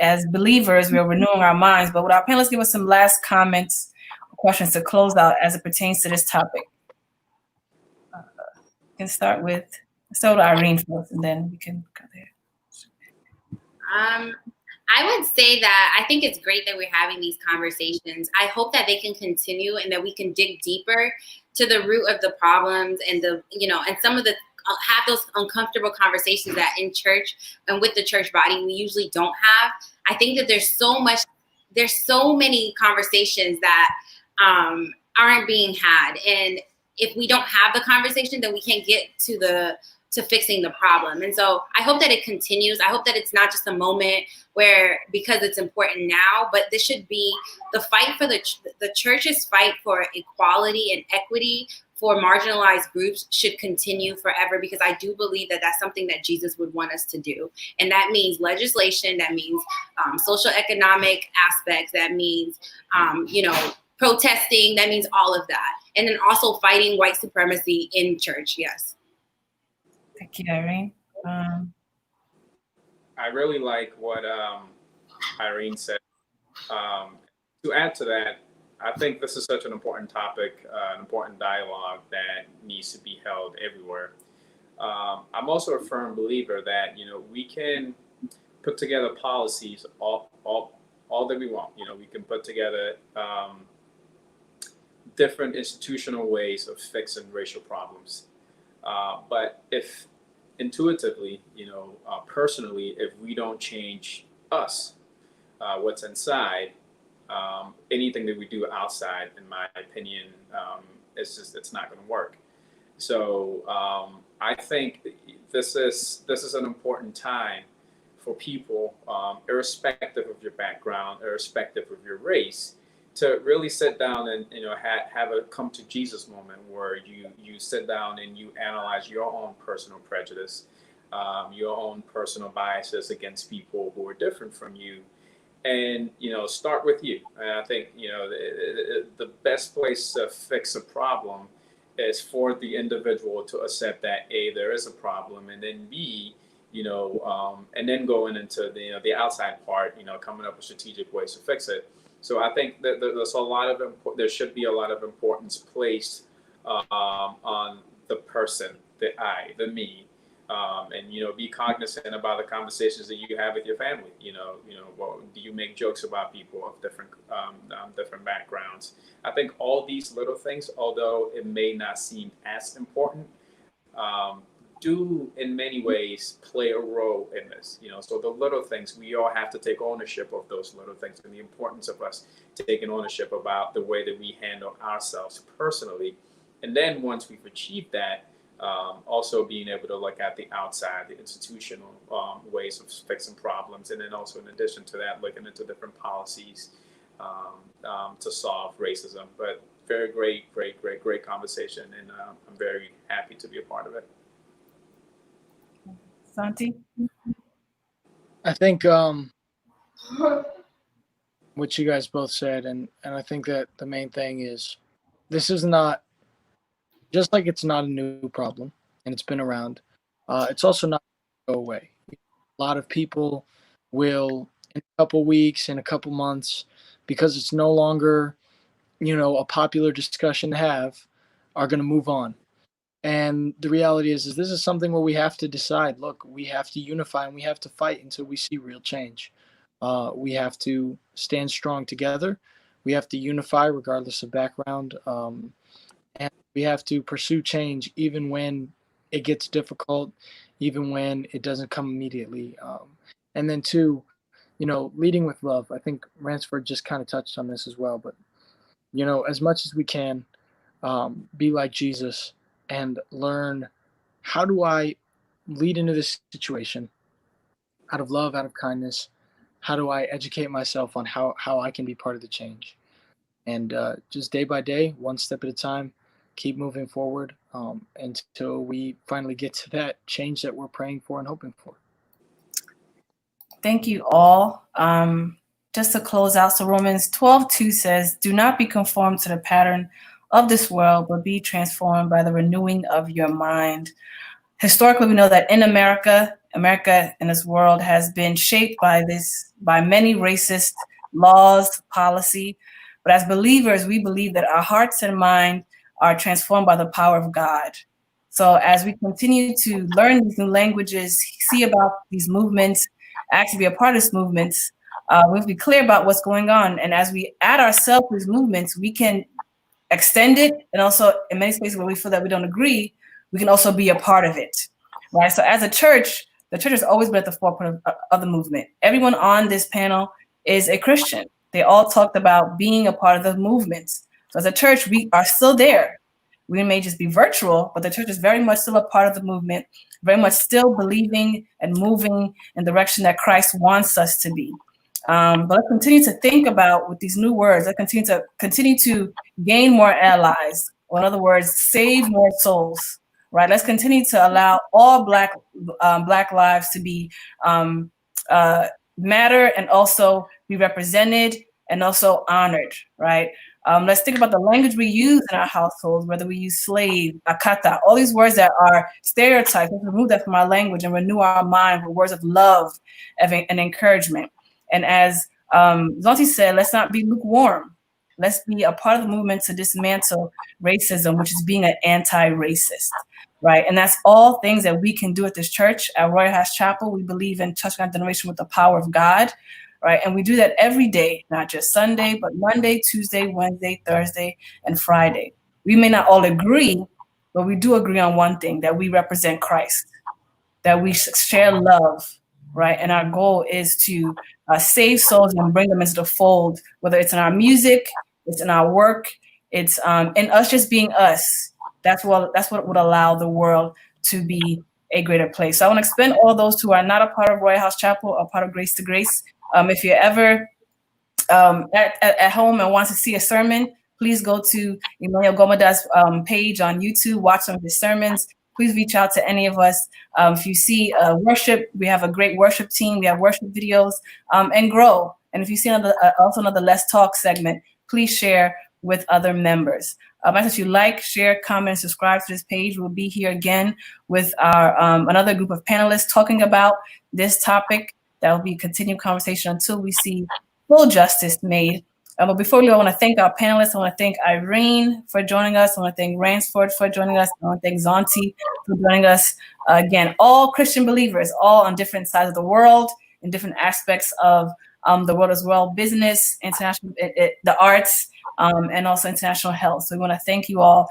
as believers, we're renewing our minds. But would our panelists give us some last comments, questions to close out as it pertains to this topic? We can start with Irene first, and then we can go there. I would say that I think it's great that we're having these conversations. I hope that they can continue and that we can dig deeper to the root of the problems and and some of the have those uncomfortable conversations that in church and with the church body we usually don't have. I think that there's so many conversations that aren't being had, and if we don't have the conversation, then we can't get to fixing the problem. And so I hope that it continues. I hope that it's not just a moment where, because it's important now, but this should be the fight for the church's fight for equality and equity for marginalized groups should continue forever, because I do believe that that's something that Jesus would want us to do. And that means legislation, that means social economic aspects, that means, protesting, that means all of that. And then also fighting white supremacy in church, yes. Thank you, Irene. I really like what Irene said. To add to that, I think this is such an important topic, an important dialogue that needs to be held everywhere. I'm also a firm believer that we can put together policies all that we want. We can put together different institutional ways of fixing racial problems. But if intuitively, personally, if we don't change us, what's inside, anything that we do outside, in my opinion, it's not going to work. So I think this is an important time for people, irrespective of your background, irrespective of your race, to really sit down and have a come to Jesus moment where you sit down and you analyze your own personal prejudice, your own personal biases against people who are different from you, and start with you. And I think the best place to fix a problem is for the individual to accept that A, there is a problem, and then B, and then going into the outside part, coming up with strategic ways to fix it. So I think that there should be a lot of importance placed on the person, the I, the me, and be cognizant about the conversations that you have with your family. Do you make jokes about people of different backgrounds? I think all these little things, although it may not seem as important, do in many ways play a role in this. So the little things, we all have to take ownership of those little things, and the importance of us taking ownership about the way that we handle ourselves personally. And then once we've achieved that, also being able to look at the outside, the institutional ways of fixing problems, and then also in addition to that, looking into different policies to solve racism. But very great conversation, and I'm very happy to be a part of it. Santi? I think what you guys both said, and I think that the main thing is this is not, just like it's not a new problem and it's been around, it's also not going to go away. A lot of people will, in a couple weeks, in a couple months, because it's no longer, a popular discussion to have, are going to move on. And the reality is this is something where we have to decide, look, we have to unify and we have to fight until we see real change. We have to stand strong together. We have to unify regardless of background. And we have to pursue change even when it gets difficult, even when it doesn't come immediately. And then two, leading with love. I think Ransford just kind of touched on this as well. But, as much as we can, be like Jesus and learn, how do I lead into this situation out of love, out of kindness? How do I educate myself on how I can be part of the change? And just day by day, one step at a time, keep moving forward until we finally get to that change that we're praying for and hoping for. Thank you all. Just to close out, so Romans 12:2 says, "Do not be conformed to the pattern of this world, but be transformed by the renewing of your mind." Historically, we know that in America in this world has been shaped by many racist laws, policy. But as believers, we believe that our hearts and mind are transformed by the power of God. So as we continue to learn these new languages, see about these movements, actually be a part of these movements, we have to be clear about what's going on. And as we add ourselves to these movements, we can extend it. And also in many spaces where we feel that we don't agree, we can also be a part of it, right? So as a church, the church has always been at the forefront of the movement. Everyone on this panel is a Christian. They all talked about being a part of the movement. So as a church, we are still there. We may just be virtual, but the church is very much still a part of the movement, very much still believing and moving in the direction that Christ wants us to be. But let's continue to think about with these new words. Let's continue to gain more allies, or in other words, save more souls. Right? Let's continue to allow all Black lives to be matter and also be represented and also honored. Right? Let's think about the language we use in our households, whether we use slave, akata, all these words that are stereotypes. Let's remove that from our language and renew our mind with words of love and encouragement. And as Zonti said, let's not be lukewarm. Let's be a part of the movement to dismantle racism, which is being an anti-racist, right? And that's all things that we can do at this church. At Royal House Chapel, we believe in touching our generation with the power of God, right? And we do that every day, not just Sunday, but Monday, Tuesday, Wednesday, Thursday, and Friday. We may not all agree, but we do agree on one thing, that we represent Christ, that we share love, right? And our goal is to save souls and bring them into the fold, whether it's in our music, it's in our work, it's in us just being us. That's what would allow the world to be a greater place. So I want to extend all those who are not a part of Royal House Chapel or part of Grace to Grace. If you're ever at home and want to see a sermon, please go to Emmanuel Gomada's page on YouTube, watch some of his sermons. Please reach out to any of us. If you see worship, we have a great worship team. We have worship videos, and grow And if you see also another Let's Talk segment, please share with other members. If you like, share, comment, subscribe to this page. We'll be here again with our another group of panelists talking about this topic. That will be a continued conversation until we see full justice made. But before we go, I want to thank our panelists. I want to thank Irene for joining us. I want to thank Ransford for joining us. I want to thank Zonti for joining us. Again, all Christian believers, all on different sides of the world, in different aspects of the world as well, business, international, the arts, and also international health. So we want to thank you all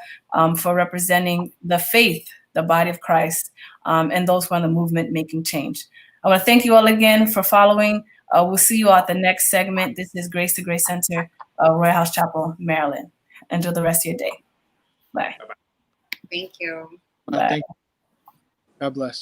for representing the faith, the body of Christ, and those who are in the movement making change. I want to thank you all again for following. We'll see you all at the next segment. This is Grace to Grace Center, Royal House Chapel, Maryland. Enjoy the rest of your day. Bye. Thank you. Thank you. God bless.